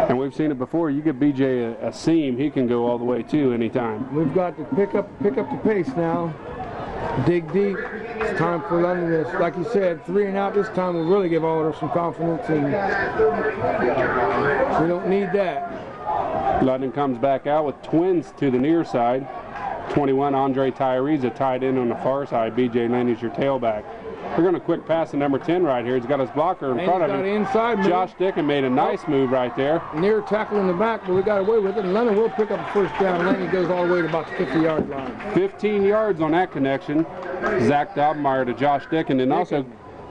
And we've seen it before. You give BJ a seam, he can go all the way too anytime. We've got to pick up the pace now. Dig deep. It's time for London to, like you said, 3 and out this time will really give Alder some confidence, and we don't need that. London comes back out with twins to the near side. 21, Andre Tyree's a tight end on the far side. B.J. Laney's your tailback. We're going to quick pass to number 10 right here. He's got his blocker in front of him. Inside Josh Dickin made a nice move right there. Near tackle in the back, but we got away with it. And London will pick up a first down. Laney goes all the way to about the 50-yard line. 15 yards on that connection. Zach Dobmeyer to Josh Dickin. And also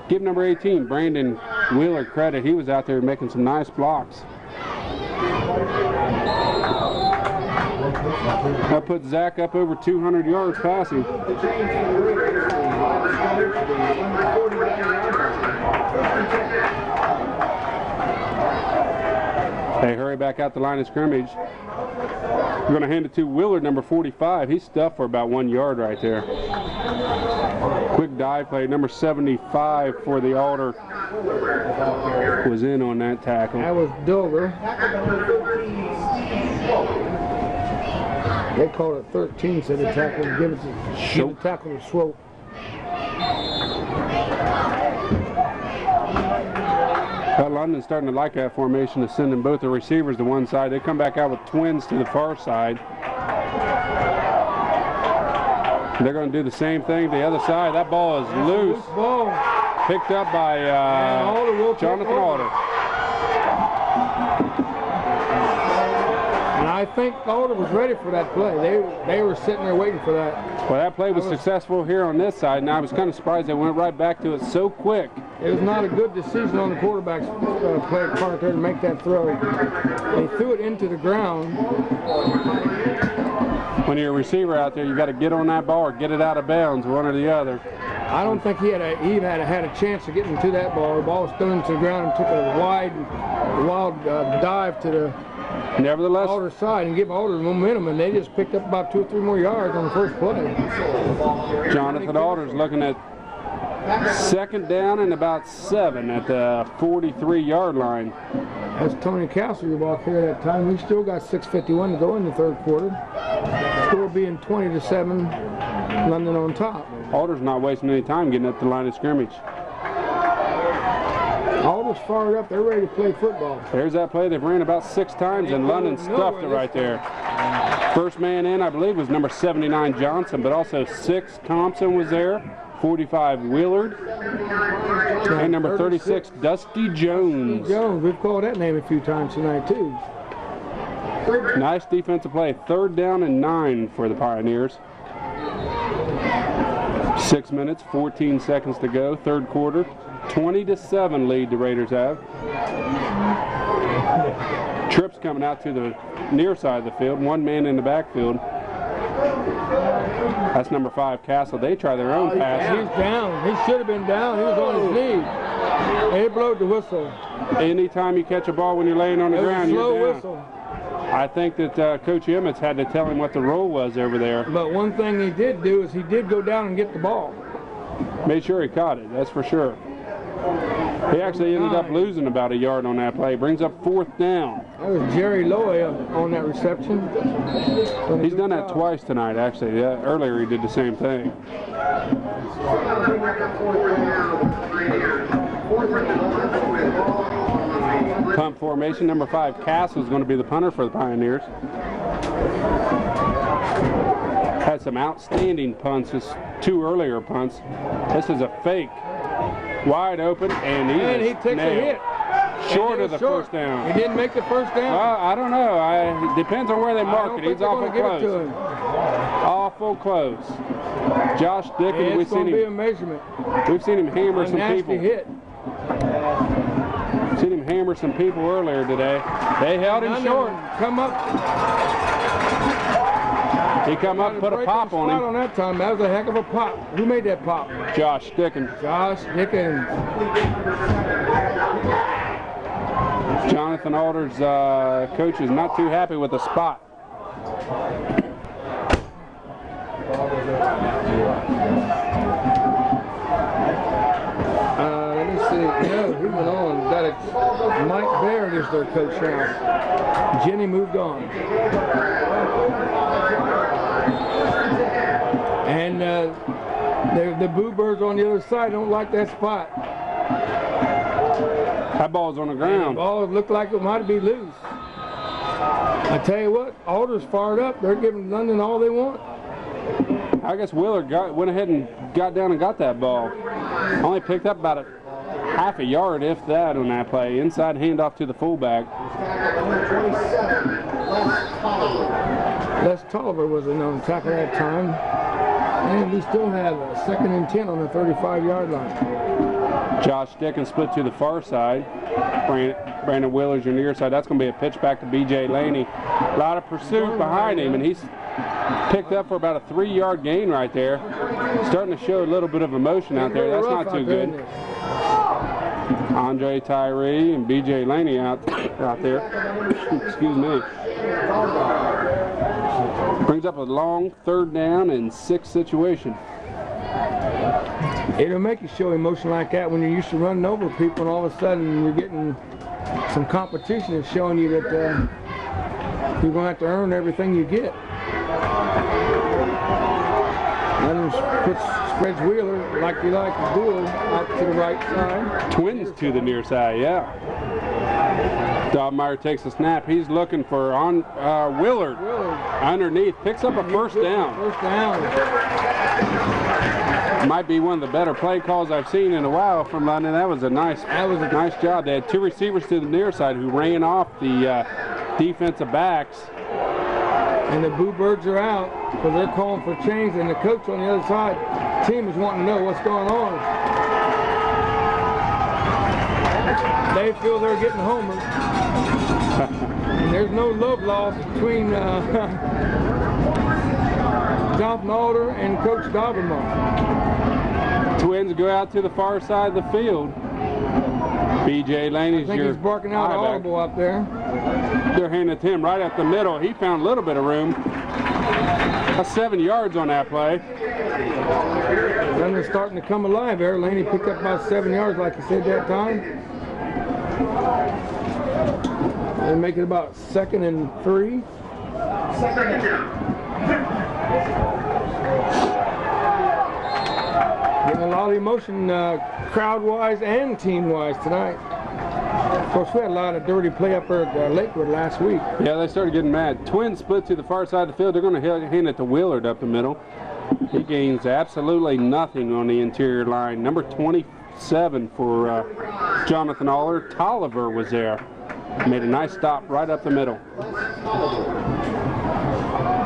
give number 18, Brandon Wheeler, credit. He was out there making some nice blocks. That puts Zach up over 200 yards passing. They hurry back out the line of scrimmage. We're going to hand it to Willard, number 45. He's stuffed for about 1 yard right there. Quick dive play. Number 75 for the Alder was in on that tackle. That was Dover. They called it 13, said the tackle. Give the tackle to Swope. London's starting to like that formation of sending both the receivers to one side. They come back out with twins to the far side. They're going to do the same thing to the other side. That ball is loose. Ball. Picked up by Jonathan Alder. And I think Alder was ready for that play. They were sitting there waiting for that. Well, that play was successful here on this side, and I was kind of surprised they went right back to it so quick. It was not a good decision on the quarterback's part there to make that throw. They threw it into the ground. When you're a receiver out there, you got to get on that ball or get it out of bounds, one or the other. I don't think he had a chance of getting to that ball. The ball was thrown into the ground and took a wild dive to the Alder side and give Alder the momentum, and they just picked up about 2 or 3 more yards on the first play. Jonathan Alder's looking at 2nd down and about 7 at the 43-yard line. That's Tony Castle you walked here at that time. We still got 6:51 to go in the 3rd quarter. Score being 20-7, London on top. Alder's not wasting any time getting up the line of scrimmage. Alder's fired up. They're ready to play football. There's that play. They've ran about 6 times, and London stuffed it right there. First man in, I believe, was number 79 Johnson, but also 6 Thompson was there. 45 Willard, and number 36 Dusty Jones. Dusty Jones, we've called that name a few times tonight too. Nice defensive play. 3rd down and 9 for the Pioneers. 6 minutes, 14 seconds to go. 3rd quarter, 20-7 lead the Raiders have. Trips coming out to the near side of the field. 1 man in the backfield. That's number 5, Castle. They try their own pass. He's down. He should have been down. He was on his knee. They blowed the whistle. Anytime you catch a ball when you're laying on the ground, you're down. Slow whistle. I think that Coach Emmets had to tell him what the role was over there. But one thing he did do is he did go down and get the ball. Made sure he caught it, that's for sure. He actually ended up losing about a yard on that play. Brings up 4th down. That was Jerry Loy on that reception. He's done that twice tonight, actually. Earlier he did the same thing. Punt formation, number 5, Castle is going to be the punter for the Pioneers. Had some outstanding punts, his 2 earlier punts. This is a fake. Wide open, and he takes a hit. Short of the first down. He didn't make the first down? Well, I don't know. It depends on where they mark it. He's awful close. Awful close. Josh Dickens, it's going to be a measurement. We've seen him hammer some people. Hit. Seen him hammer some people earlier today. They held him short. Come up. He come up, put a pop on him. On that time, that was a heck of a pop. Who made that pop? Josh Dickens. Josh Dickens. Jonathan Alder's coach is not too happy with the spot. Let me see. No, he went on. Mike Baird is their coach now. Jenny moved on. And the Boo Birds on the other side don't like that spot. That ball's on the ground. And the ball looked like it might be loose. I tell you what, Alder's fired up. They're giving London all they want. I guess Willard went ahead and got down and got that ball. Only picked up about half a yard, if that, on that play. Inside handoff to the fullback. Les Tolliver was on tackle at that time. And we still have a 2nd and 10 on the 35-yard line. Josh Dickens split to the far side. Brandon Wheeler's your near side. That's going to be a pitch back to B.J. Laney. A lot of pursuit behind him, and he's picked up for about a 3-yard gain right there. Starting to show a little bit of emotion out there. That's not too good. Andre Tyree and B.J. Laney out there. Excuse me. Brings up a long 3rd down and 6 situation. It'll make you show emotion like that when you're used to running over people, and all of a sudden you're getting some competition that's showing you that you're going to have to earn everything you get. Then spreads Wheeler like you like to do out to the right side. Twins to the near side, yeah. Dobmeyer takes a snap. He's looking for Willard underneath. Picks up a first down. First down. Might be one of the better play calls I've seen in a while from London. That was a nice job. They had 2 receivers to the near side who ran off the defensive backs. And the Bluebirds are out because they're calling for change, and the coach on the other side, team is wanting to know what's going on. They feel they're getting homered. And there's no love lost between Jonathan Alder and Coach Doggermont. Twins go out to the far side of the field. B.J. Laney's I think he's barking out audible up there. They're handing it to him right up the middle. He found a little bit of room. That's 7 yards on that play. Then they're starting to come alive there. Laney picked up about 7 yards like he said that time. They make it about 2nd and 3. Getting a lot of emotion crowd-wise and team-wise tonight. Of course, we had a lot of dirty play up there at Lakewood last week. Yeah, they started getting mad. Twins split to the far side of the field. They're going to hand it to Willard up the middle. He gains absolutely nothing on the interior line. Number 27 for Jonathan Alder. Tolliver was there. Made a nice stop right up the middle.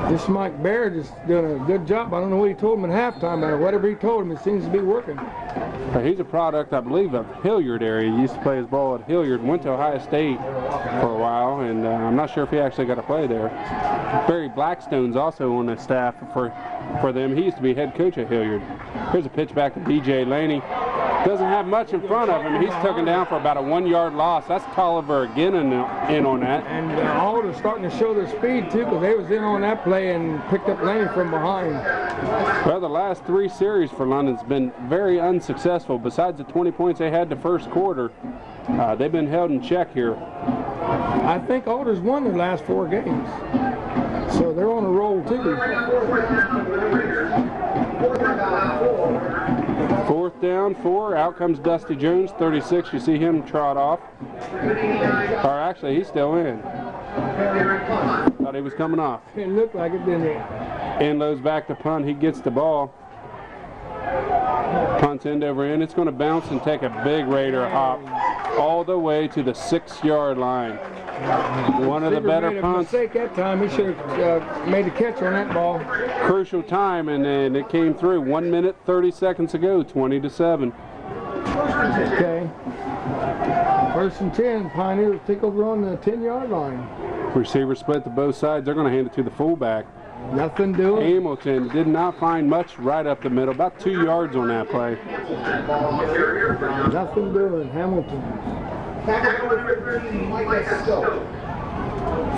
This Mike Baird is doing a good job. I don't know what he told him at halftime, but whatever he told him, it seems to be working. He's a product, I believe, of Hilliard area. He used to play his ball at Hilliard, went to Ohio State for a while, and I'm not sure if he actually got to play there. Barry Blackstone's also on the staff for them. He used to be head coach at Hilliard. Here's a pitch back to B.J. Laney. Doesn't have much in front of him. He's taken down for about a 1-yard loss. That's Tolliver again in on that. And Alder's starting to show their speed, too, because they was in on that play and picked up Laney from behind. Well, the last 3 series for London's been very unsuccessful. Besides the 20 points they had the first quarter, they've been held in check here. I think Alder's won their last 4 games. So they're on a roll, too. 4th down, 4. Out comes Dusty Jones, 36. You see him trot off. Or actually, he's still in. Thought he was coming off. It looked like it, didn't it? Enlow's back to punt. He gets the ball. Punts end over end. It's going to bounce and take a big Raider hop all the way to the 6-yard line. One of the better punts. Mistake that time. He should have made a catch on that ball. Crucial time, and then it came through. 1 minute, 30 seconds ago, 20-7. Okay. 1st and 10. Pioneers take over on the 10-yard line. Receivers split to both sides. They're going to hand it to the fullback. Nothing doing. Hamilton did not find much right up the middle. About 2 yards on that play. Nothing doing. Hamilton.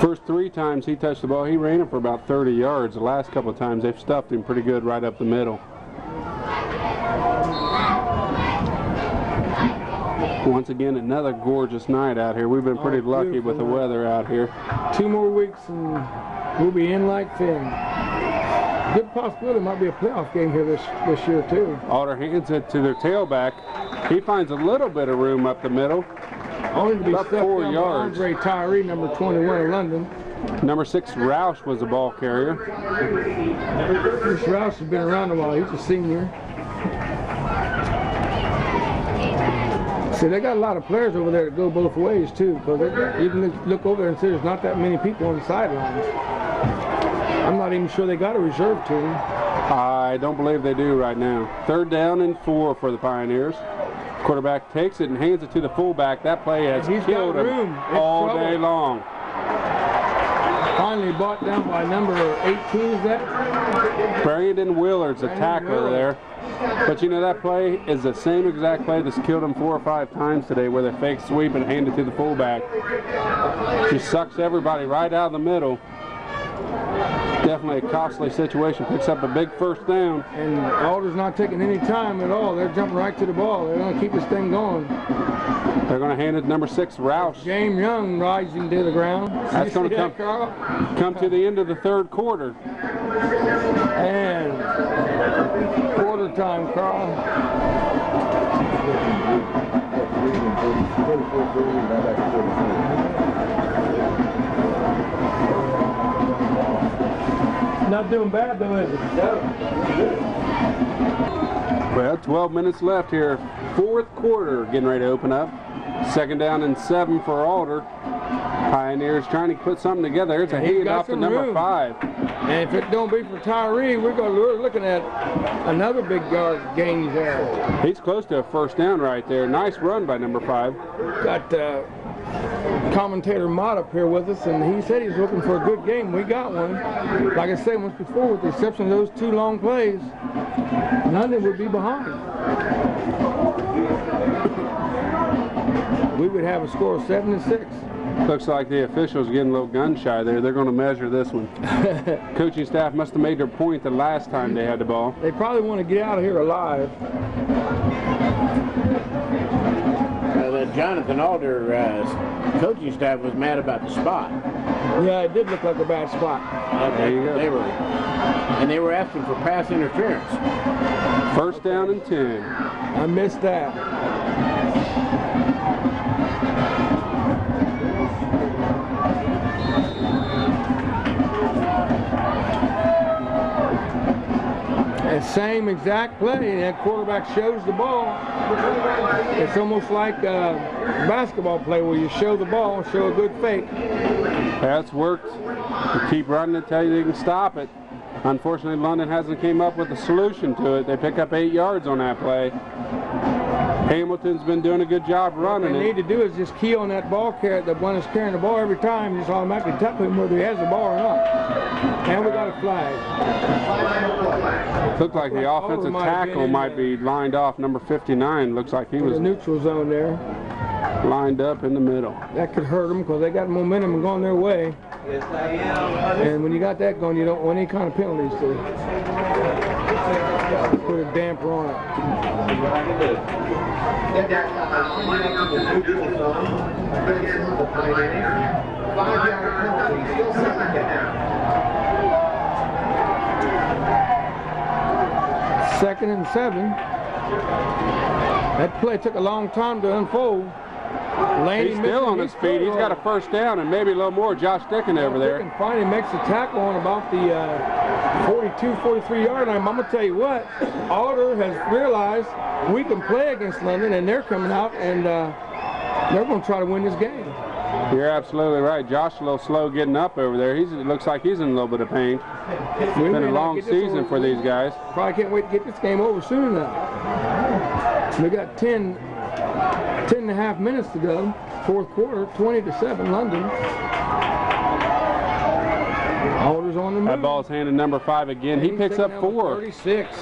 First 3 times he touched the ball, he ran it for about 30 yards. The last couple of times they've stuffed him pretty good right up the middle. Once again, another gorgeous night out here. We've been pretty lucky with the weather out here. 2 more weeks and we'll be in like thin. Good possibility might be a playoff game here this year too. Alder hands it to their tailback. He finds a little bit of room up the middle. Only to be about 4 yards. Andre Tyree, number 21 of London. Number 6, Roush was the ball carrier. This Roush has been around a while. He's a senior. See, they got a lot of players over there that go both ways too, because you can look over there and see there's not that many people on the sidelines. I'm not even sure they got a reserve team. I don't believe they do right now. 3rd down and 4 for the Pioneers. Quarterback takes it and hands it to the fullback. That play has He's killed got him room. It's all trouble. day long. Finally brought down by number 18, is that? Brandon Willard's a tackler there. But you know, that play is the same exact play that's killed him 4 or 5 times today, where they fake sweep and hand it to the fullback. Just sucks everybody right out of the middle. Definitely a costly situation. Picks up a big first down. And Alder's not taking any time at all. They're jumping right to the ball. They're going to keep this thing going. They're going to hand it to number 6, Roush. James Young rising to the ground. That's going to come to the end of the third quarter. And quarter time, Carl. Not doing bad though, is it? Well, 12 minutes left here. Fourth quarter getting ready to open up. Second down and 7 for Alder. Pioneers trying to put something together. It's a hand off to number 5. And if it don't be for Tyree, we're looking at another big yard gain there. He's close to a first down right there. Nice run by number 5. Got commentator Mott up here with us, and he said he's looking for a good game. We got one. Like I said once before, with the exception of those 2 long plays, London would be behind. We would have a score of 7-6. Looks like the officials getting a little gun shy there. They're going to measure this one. Coaching staff must have made their point the last time they had the ball. They probably want to get out of here alive. Jonathan Alder coaching staff was mad about the spot. Yeah, it did look like a bad spot. There you go. They were asking for pass interference. First down and 10. I missed that. And same exact play, that quarterback shows the ball. It's almost like a basketball play where you show the ball, show a good fake. That's worked. You keep running until you can stop it. Unfortunately, London hasn't came up with a solution to it. They pick up 8 yards on that play. Hamilton's been doing a good job running What they it. need to do is just key on that ball carrier, the one that's carrying the ball every time, just automatically tackle him whether he has the ball or not. And we got a flag. Looked like the offensive tackle might be lined off. Number 59 looks like he was in the neutral zone there. lined up in the middle. That could hurt them because they got momentum and going their way. And when you got that going, you don't want any kind of penalties to put a damper on it. Second and 7. That play took a long time to unfold. Laney He's still on his feet. He's got a first down and maybe a little more. Josh Dickin over there. And finally makes a tackle on about the 42, 43 yard line. I'm going to tell you what, Alder has realized we can play against London, and they're coming out and they're going to try to win this game. You're absolutely right. Josh a little slow getting up over there. It looks like he's in a little bit of pain. It's been a long season for these guys. Probably can't wait to get this game over soon enough. We got 10 and a half minutes to go. Fourth quarter, 20-7 London. Alder's on the move. That ball's handed number 5 again. He picks up 4. 36.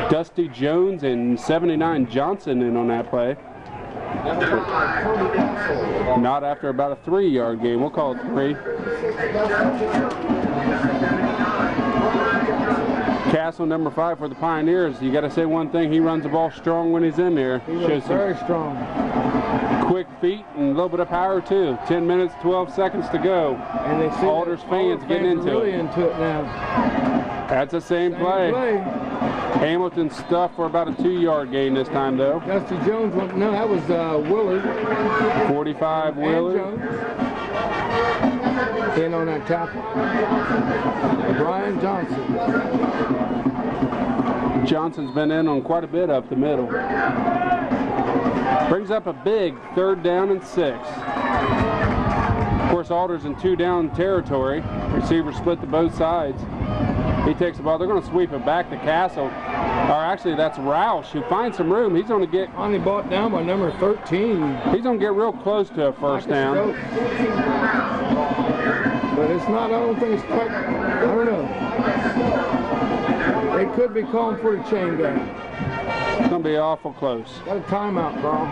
Dusty Jones and 79 Johnson in on that play. Not after about a 3-yard game. We'll call it 3. Castle, number 5 for the Pioneers. You got to say one thing: he runs the ball strong when he's in there. He runs very strong. Quick feet and a little bit of power too. 10 minutes, 12 seconds to go. And they see Alder's fans getting into really it. into it now. That's the same play. Hamilton stuffed for about a 2-yard gain this time though. Dusty Jones went, no, that was Willard. 45 Willard. In on that tackle. Brian Johnson. Johnson's been in on quite a bit up the middle. Brings up a big 3rd down and 6. Of course, Alder's in 2-down territory. Receivers split to both sides. He takes the ball. They're going to sweep it back to Castle. Or actually, that's Roush who finds some room. He's going to get... Only brought down by number 13. He's going to get real close to a first down. But it's not, I don't think it's quite, I don't know. They could be calling for a chain gang. It's going to be awful close. Got a timeout, Carl.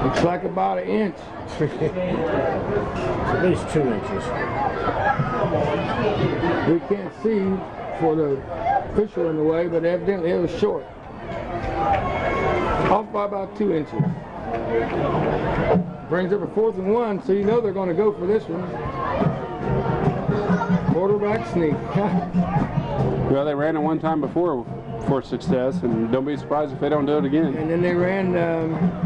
Looks like about an inch. At least 2 inches. We can't see for the official in the way, but evidently it was short. Off by about 2 inches. Brings up a 4th and 1, so you know they're going to go for this one. Quarterback sneak. Well, they ran it one time before for success, and don't be surprised if they don't do it again. And then they ran...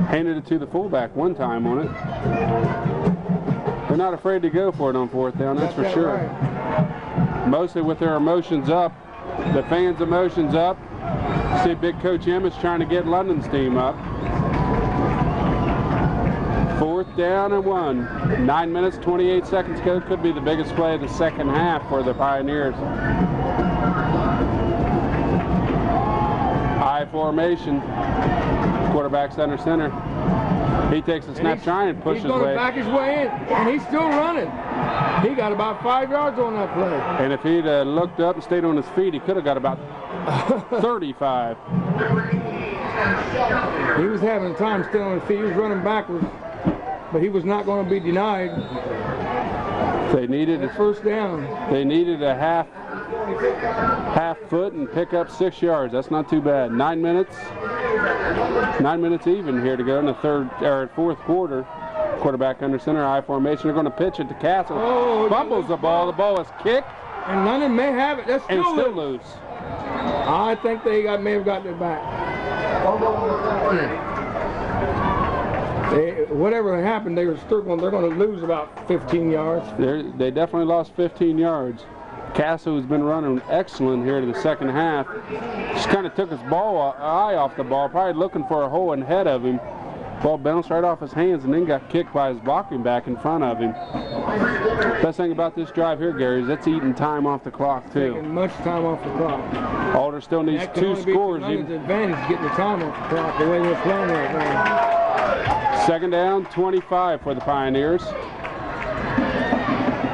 handed it to the fullback one time on it. They're not afraid to go for it on 4th down, that's for sure. Right. Mostly with their emotions up, the fans' emotions up. See big Coach Emmett trying to get London's team up. 4th down and 1. 9 minutes, 28 seconds ago. Could be the biggest play of the second half for the Pioneers. I formation. Quarterback's under center. He takes a snap trying and pushes he's going way. to back his way in, and he's still running. He got about 5 yards on that play. And if he'd looked up and stayed on his feet, he could have got about 35. He was having time still on his feet. He was running backwards, but he was not going to be denied. They needed a first down. They needed a half foot and pick up 6 yards. That's not too bad. 9 minutes. 9 minutes even here to go in the 4th quarter. Quarterback under center, I formation. They're going to pitch it to Castle. Oh, fumbles the ball. The ball is kicked. And London may have it. That's still loose. I think they may have gotten it back. Whatever happened, they're going to lose about 15 yards. They definitely lost 15 yards. Castle, who's been running excellent here to the second half, just kind of took his eye off the ball, probably looking for a hole ahead of him. Ball bounced right off his hands and then got kicked by his blocking back in front of him. Best thing about this drive here, Gary, is it's eating time off the clock too. Taking much time off the clock. Alder still needs 2 scores. It's advantage getting the time off the clock the way they're playing right now. 2nd down, 25 for the Pioneers.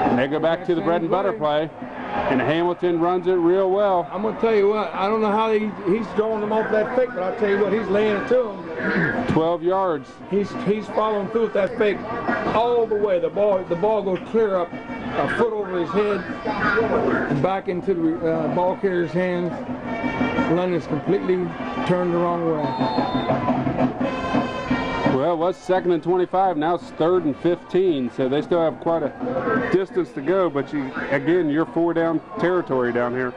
And they go back to the bread and butter play. And Hamilton runs it real well. I'm going to tell you what, I don't know how he's throwing them off that fake, but I'll tell you what, he's laying it to him. 12 yards. He's following through with that fake all the way. The ball goes clear up a foot over his head and back into the ball carrier's hands. London's completely turned the wrong way. Well, it was 2nd and 25. Now it's 3rd and 15. So they still have quite a distance to go. But you're 4 down territory down here.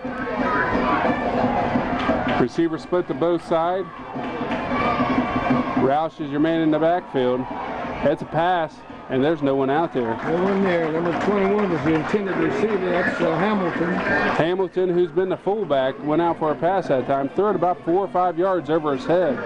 Receiver split to both sides. Roush is your man in the backfield. It's a pass, and there's no one out there. No one there. Number 21 was the intended receiver. That's Hamilton. Hamilton, who's been the fullback, went out for a pass that time. Threw it about 4 or 5 yards over his head.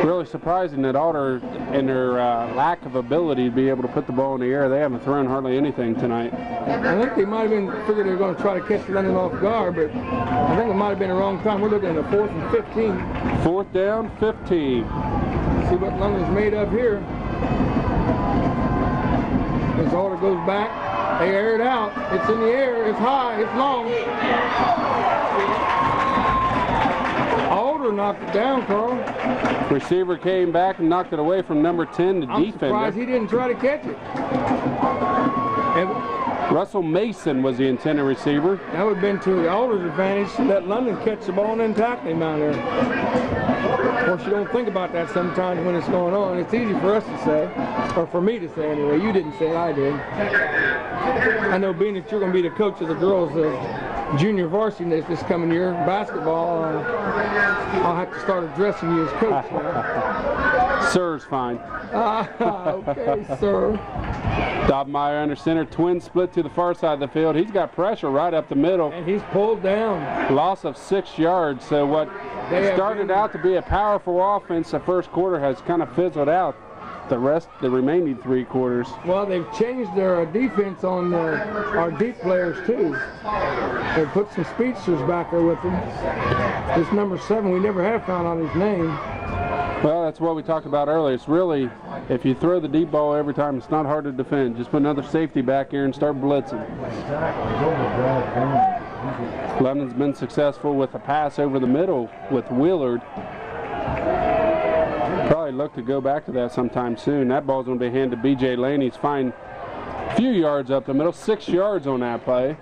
Really surprising that Alder, in their lack of ability to be able to put the ball in the air, they haven't thrown hardly anything tonight. I think they might have figured they were going to try to catch London off guard, but I think it might have been the wrong time. We're looking at a 4th and 15. 4th down, 15. See what London's made of here. As Alder goes back, they air it out. It's in the air, it's high, it's long. Alder knocked it down, Carl. Receiver came back and knocked it away from number 10, the defender. I'm surprised he didn't try to catch it. Russell Mason was the intended receiver. That would have been to Alder's advantage to let London catch the ball and then tackle him out there. Of course, you don't think about that sometimes when it's going on. It's easy for us to say, or for me to say anyway. You didn't say it, I did. I know being that you're going to be the coach of the girls' junior varsity this coming year, basketball, I'll have to start addressing you as coach now. Sir's fine. Okay, sir. Dobmeyer under center, twin split to the far side of the field. He's got pressure right up the middle. And he's pulled down. Loss of 6 yards, so what started out to be a powerful offense the first quarter has kind of fizzled out. the remaining 3 quarters. Well, they've changed their defense on our deep players too. They put some speedsters back there with them. This number 7, we never have found out his name. Well, that's what we talked about earlier. It's really, if you throw the deep ball every time, it's not hard to defend. Just put another safety back here and start blitzing. London's been successful with a pass over the middle with Willard. Probably look to go back to that sometime soon. That ball's going to be handed to B.J. Laney. He's fine a few yards up the middle, 6 yards on that play.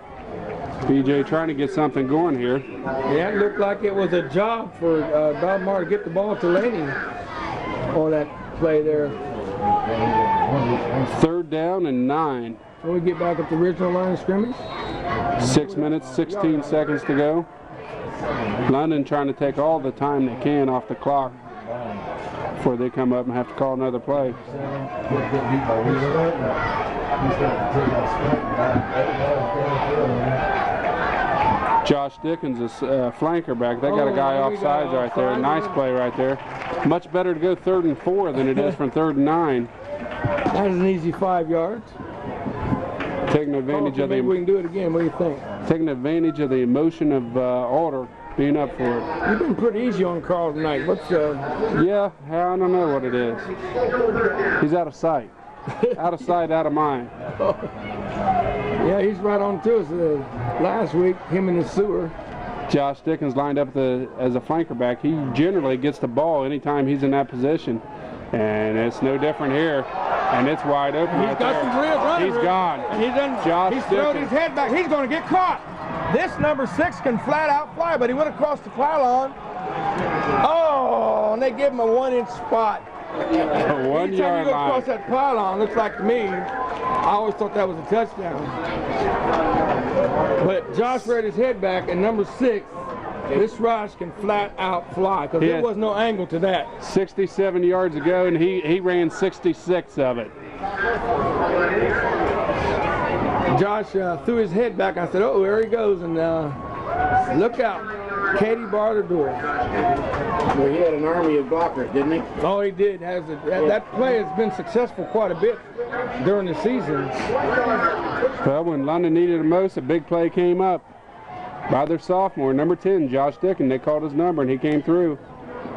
B.J. trying to get something going here. Yeah, it looked like it was a job for Balmar to get the ball to Laney on that play there. 3rd down and 9. So we get back at the original line of scrimmage. 6 minutes, 16 seconds to go. London trying to take all the time they can off the clock before they come up and have to call another play. Josh Dickens is flanker back. They got a guy offsides right there. Nice play right there. Much better to go 3rd and 4 than it is from 3rd and 9. That was an easy 5 yards. Taking advantage of maybe we can do it again. What do you think? Taking advantage of the emotion of Alder being up for it. You've been pretty easy on Carl tonight. What's Yeah, I don't know what it is. He's out of sight. Out of sight, out of mind. Yeah, he's right on to us last week, him and the sewer. Josh Dickens lined up as a flanker back. He generally gets the ball anytime he's in that position. And it's no different here. And it's wide open. He's got some real running. He's gone. And he's thrown his head back. He's going to get caught. This number 6 can flat out fly, but he went across the pylon. Oh, and they give him a 1-inch spot. A 1 yard go line. across that pylon, looks like to me, I always thought that was a touchdown. But Josh read his head back, and number 6, this rush can flat out fly, because there was no angle to that. 67 yards ago, and he ran 66 of it. Josh threw his head back. I said, oh, there he goes, and look out. Katie barred the door. Well, he had an army of blockers, didn't he? Oh, he did. That play has been successful quite a bit during the season. Well, when London needed it most, a big play came up by their sophomore, number 10, Josh Dickens. They called his number, and he came through.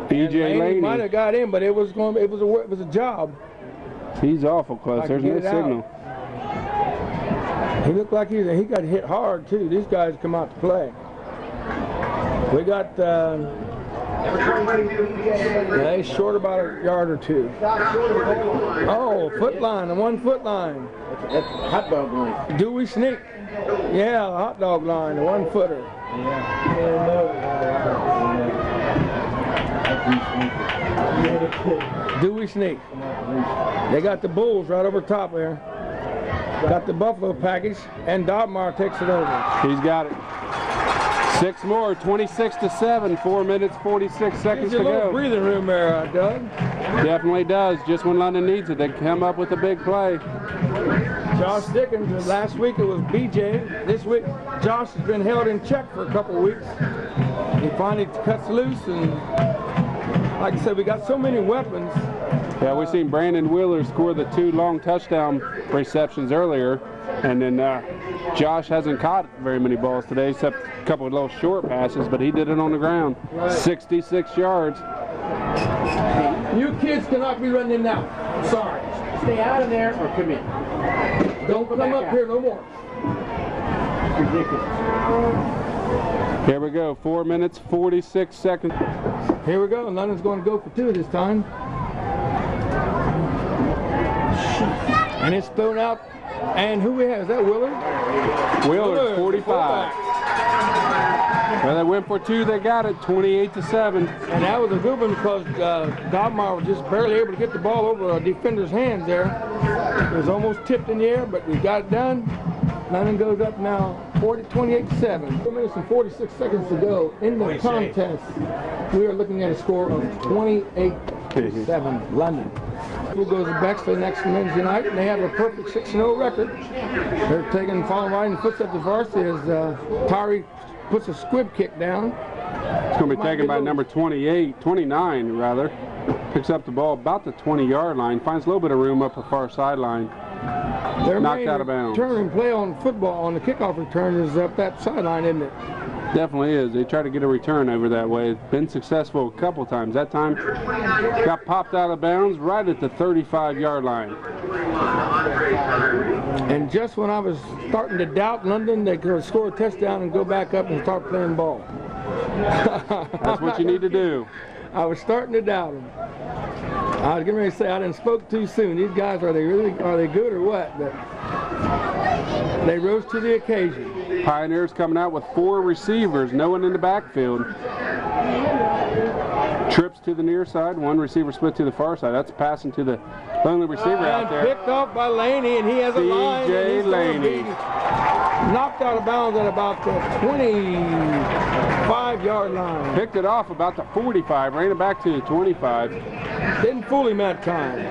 B.J. Laney might have got in, but it was a job. He's awful close. There's no signal. He looked like he got hit hard too. These guys come out to play. We got he's short about a yard or 2. Oh, foot line, a 1 foot line. That's hot dog line. Do we sneak? Yeah, the hot dog line, the 1 footer. Do we sneak? They got the Bulls right over top there. Got the Buffalo package, and Dobmar takes it over. He's got it. 6 more, 26-7, 4 minutes, 46 seconds to go. Gives you a little breathing room there, Doug. Definitely does. Just when London needs it, they come up with a big play. Josh Dickens, last week it was BJ. This week, Josh has been held in check for a couple of weeks. He finally cuts loose, and like I said, we got so many weapons. Yeah, we've seen Brandon Wheeler score the 2 long touchdown receptions earlier, and then Josh hasn't caught very many balls today, except a couple of little short passes, but he did it on the ground. Right. 66 yards. You kids cannot be running in now. Sorry. Stay out of there or come in. Don't come up here no more. Ridiculous. Here we go, 4 minutes, 46 seconds. Here we go, London's going to go for 2 this time. And it's thrown out. And who we have? Is that Willard? Willard, 45. Well, they went for 2. They got it, 28-7. And that was a good one because Dobmar was just barely able to get the ball over a defender's hands there. It was almost tipped in the air, but we got it done. London goes up now 28-7. 4 minutes and 46 seconds to go in the contest. We are looking at a score of 28-7, London. Who goes back to the next Wednesday night, and they have a perfect 6-0 record. They're following right in the footsteps of varsity as Tyree puts a squib kick down. It's going to be taken by number 29 rather. Picks up the ball about the 20-yard line, finds a little bit of room up the far sideline. Their knocked main out of bounds. Return and play on football on the kickoff return is up that sideline, isn't it? Definitely is. They try to get a return over that way. It's been successful a couple times. That time got popped out of bounds right at the 35-yard line. And just when I was starting to doubt London, they could score a touchdown and go back up and start playing ball. That's what you need to do. I was starting to doubt them. I was getting ready to say I didn't spoke too soon. These guys, are they good or what? But they rose to the occasion. Pioneers coming out with 4 receivers, no one in the backfield. Trips to the near side, 1 receiver split to the far side. That's passing to the only receiver out there. Picked off by Laney, and he has a line. B.J. Laney. Knocked out of bounds at about the 25-yard line. Picked it off about the 45, ran it back to the 25. Didn't fool him that time.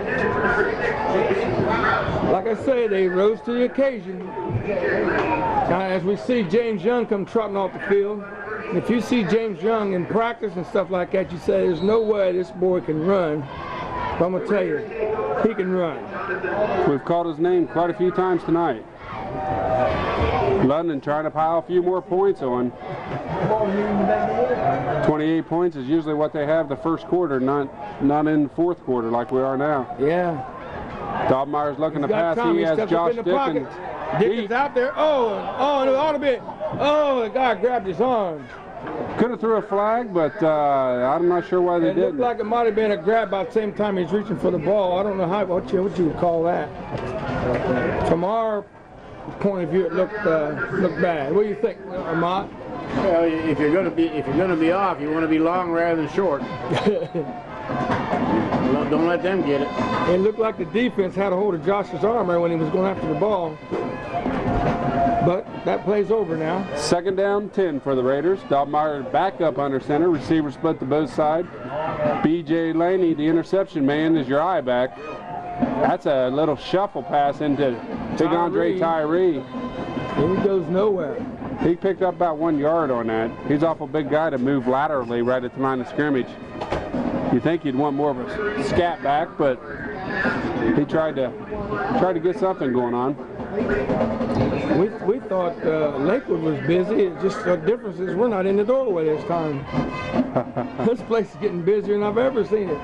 Like I say, they rose to the occasion. Now, as we see James Young come trotting off the field, and if you see James Young in practice and stuff like that, you say there's no way this boy can run. But I'm going to tell you, he can run. We've called his name quite a few times tonight. London trying to pile a few more points on. 28 points is usually what they have the first quarter, not in the fourth quarter like we are now. Yeah. Dobmeyer's looking to pass. He has Josh Dickens. Dickens out there. And it ought to be. The guy grabbed his arm. Could have threw a flag, but I'm not sure why they didn't. It looked like it might have been a grab about the same time he's reaching for the ball. I don't know what you would call that. From our point of view, it looked bad. What do you think, Ahmad? Well, if you're going to be off, you want to be long rather than short. Don't let them get it. It looked like the defense had a hold of Josh's arm there when he was going after the ball. But that play's over now. 2nd down, 10 for the Raiders. Dobmeyer back up under center. Receiver split to both sides. B.J. Laney, the interception man, is your eye back. That's a little shuffle pass into Big Andre Tyree. And he goes nowhere. He picked up about 1 yard on that. He's an awful big guy to move laterally right at the line of scrimmage. You think you'd want more of a scat back, but he tried to get something going on. We thought Lakewood was busy. It's just the difference is we're not in the doorway this time. This place is getting busier than I've ever seen it.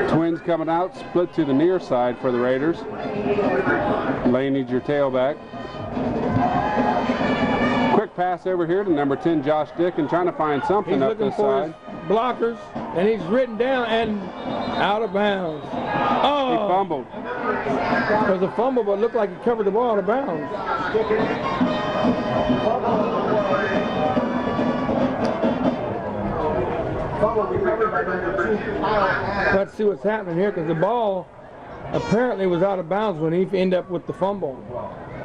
Twins coming out, split to the near side for the Raiders. Laney's your tailback. Quick pass over here to number 10, Josh Dickens, trying to find something he's up this side. His blockers, and he's ridden down and out of bounds. He fumbled. It was a fumble, but it looked like he covered the ball out of bounds. Let's see what's happening here, because the ball apparently was out of bounds when he ended up with the fumble.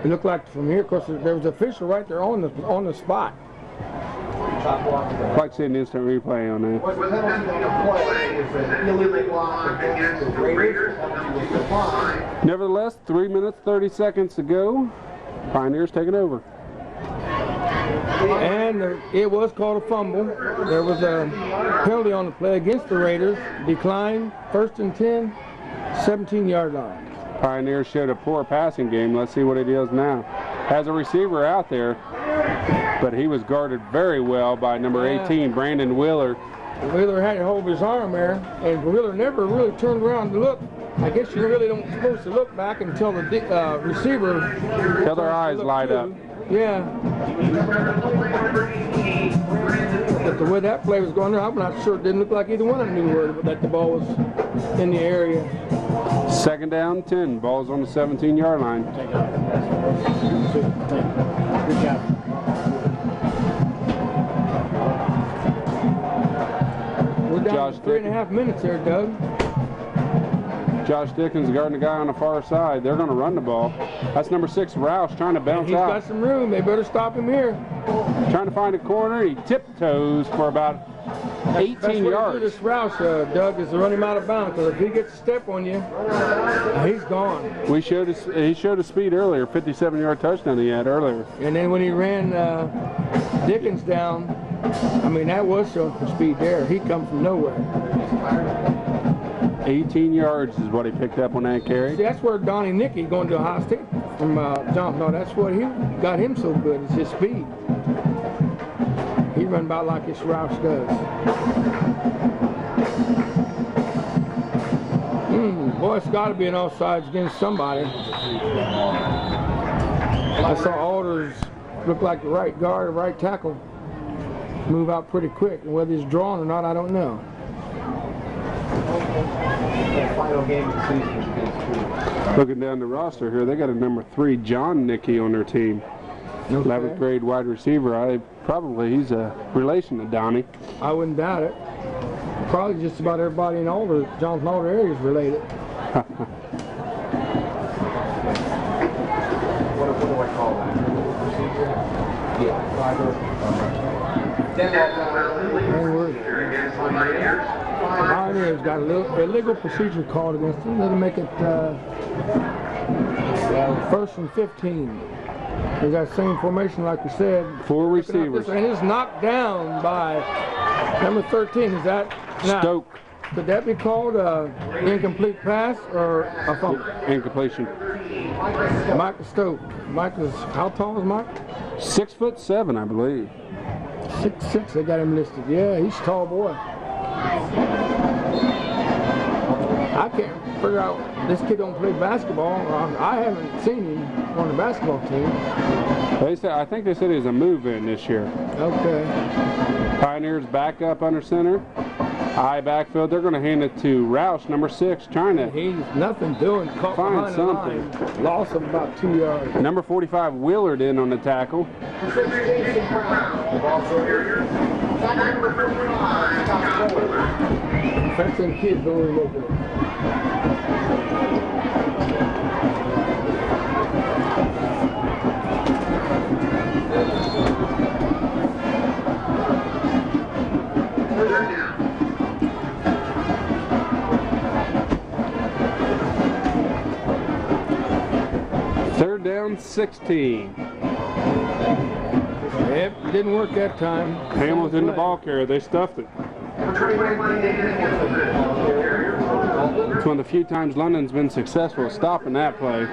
It looked like from here, of course, there was an official right there on the spot. I'd like to see an instant replay on that. Nevertheless, 3 minutes, 30 seconds to go. Pioneers take it over. And it was called a fumble. There was a penalty on the play against the Raiders. Decline, 1st and 10, 17-yard line. Pioneers showed a poor passing game. Let's see what he does now. Has a receiver out there, but he was guarded very well by number 18, Brandon Wheeler. Wheeler had to hold his arm there, and Wheeler never really turned around to look. I guess you really don't supposed to look back until the receiver. Until their eyes light up. Yeah. But the way that play was going there, I'm not sure. It didn't look like either one of them knew that the ball was in the area. 2nd down, 10. Ball's on the 17-yard line. Good job. We're down to 3.5 minutes there, Doug. Josh Dickens guarding the guy on the far side. They're going to run the ball. That's number 6, Roush, trying to bounce out. He's got some room. They better stop him here. Trying to find a corner. He tiptoes for about 18 yards. This Roush, Doug, is to run him out of bounds, because if he gets a step on you, he's gone. He showed his speed earlier, 57-yard touchdown he had earlier. And then when he ran Dickens down, I mean, that was showing some speed there. He come from nowhere. 18 yards is what he picked up on that carry. See, that's where Donnie Nicky going to Ohio State from John. No, that's what he got him so good. It's his speed. He run about like this Roush does. Boy, it's got to be an offsides against somebody. I saw Alders look like the right guard or right tackle move out pretty quick. And whether he's drawn or not, I don't know. Looking down the roster here, they got a number 3 John Nicky on their team. Okay. 11th grade wide receiver. He's a relation to Donnie. I wouldn't doubt it. Probably just about everybody in Alder, Johnson Alder area is related. What do I call that? Pioneer's got a legal procedure called against him. Let him make it 1st and 15. There's that same formation, like we said. 4 receivers. And it's knocked down by number 13. Is that Stoke? Could that be called an incomplete pass or a fumble? Incompletion. Mike Stoke. Mike is, how tall is Mike? 6'7", I believe. 6'6", they got him listed. Yeah, he's a tall boy. I can't figure out, this kid don't play basketball. I haven't seen him on the basketball team. I think they said he was a move-in this year. Okay. Pioneers back up under center. High backfield. They're going to hand it to Roush, number 6, trying to He's nothing doing. Caught find something. Lost him about 2 yards. Number 45 Willard in on the tackle. That's some kids over looking. Third down, 16. Yep, didn't work that time. Hamilton, the ball carrier, they stuffed it. It's one of the few times London's been successful at stopping that play.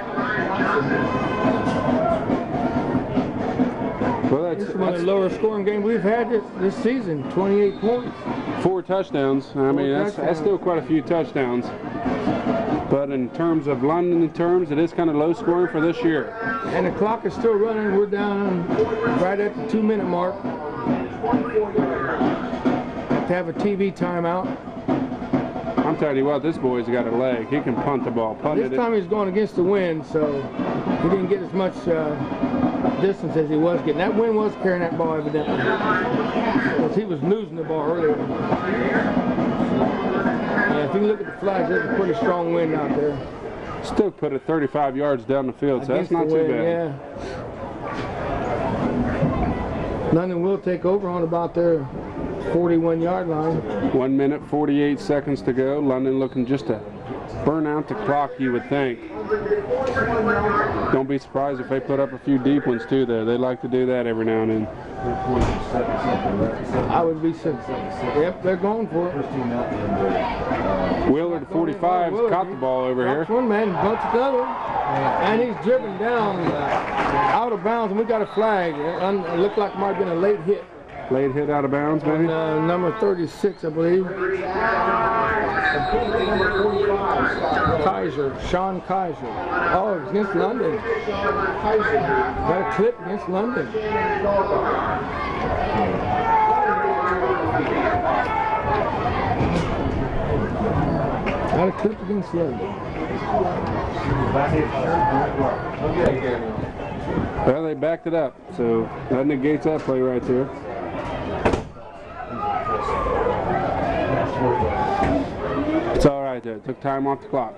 Well, It's one of the lower scoring games we've had this season, 28 points. 4 touchdowns. I mean, that's still quite a few touchdowns. But in terms of London it is kind of low scoring for this year. And the clock is still running. We're down right at the 2-minute mark. Have to have a TV timeout. I'm telling you what, this boy's got a leg. He can punt the ball. This time he's going against the wind, so he didn't get as much distance as he was getting. That wind was carrying that ball evidently, because he was losing the ball earlier. Yeah, if you look at the flags, there's a pretty strong wind out there. Still put it 35 yards down the field, so that's not too bad. Yeah. London will take over on about their 41-yard line. 1 minute, 48 seconds to go. London looking just to burn out the clock, you would think. Don't be surprised if they put up a few deep ones too there. They like to do that every now and then. I would be surprised. Yep, they're going for it. Willard, 45, caught the ball over here. One man bunts the other, and he's driven down out of bounds, and we got a flag. It looked like it might have been a late hit. Late hit out of bounds, maybe? Number 36, I believe. Kaiser, Sean Kaiser. Oh, it's against London. Got a clip against London. Got a clip against London. Well, they backed it up, so that negates that play right there. It's all right there. It took time off the clock.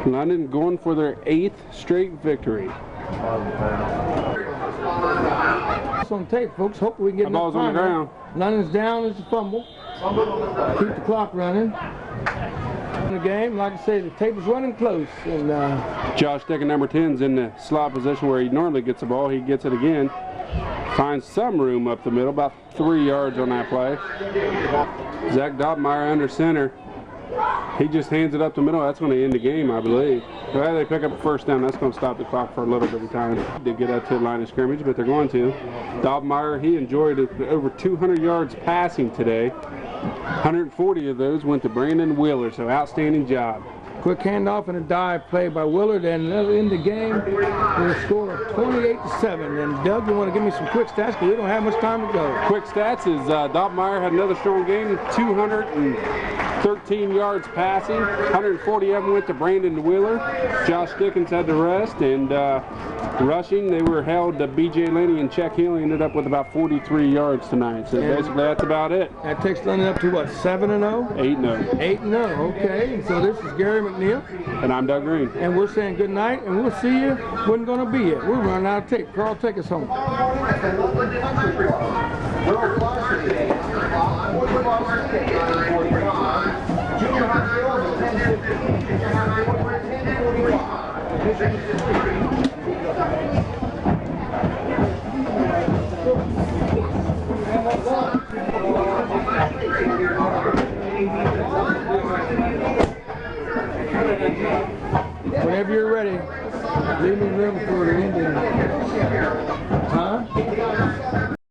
London going for their 8th straight victory. It's on tape, folks. Hopefully we can get enough ball's on the ground. London's down. It's a fumble. Keep the clock running. In the game, like I say, the tape is running close. And Josh Decker, number 10, is in the slot position where he normally gets the ball. He gets it again. Finds some room up the middle, about 3 yards on that play. Zach Dobmeyer under center. He just hands it up the middle. That's going to end the game, I believe. Well, they pick up a first down. That's going to stop the clock for a little bit of time. They get up to the line of scrimmage, but they're going to. Dobmeyer, he enjoyed over 200 yards passing today. 140 of those went to Brandon Wheeler, so outstanding job. Quick handoff and a dive play by Willard, and in the game with a score of 28-7. And Doug, you want to give me some quick stats because we don't have much time to go. Quick stats is Dobmeyer had another strong game, 213 yards passing, 140 of them went to Brandon Wheeler. Josh Dickens had the rest, and rushing, they were held to B.J. Laney and Check Hill. He ended up with about 43 yards tonight. So basically that's about it. That takes London up to what, 7-0? 8-0. 8-0, okay. And so this is Gary McNeil. And I'm Doug Green. And we're saying good night, and we'll see you when it's going to be it. We're running out of tape. Carl, take us home. Whenever you're ready, leave me room for the Indian. Huh?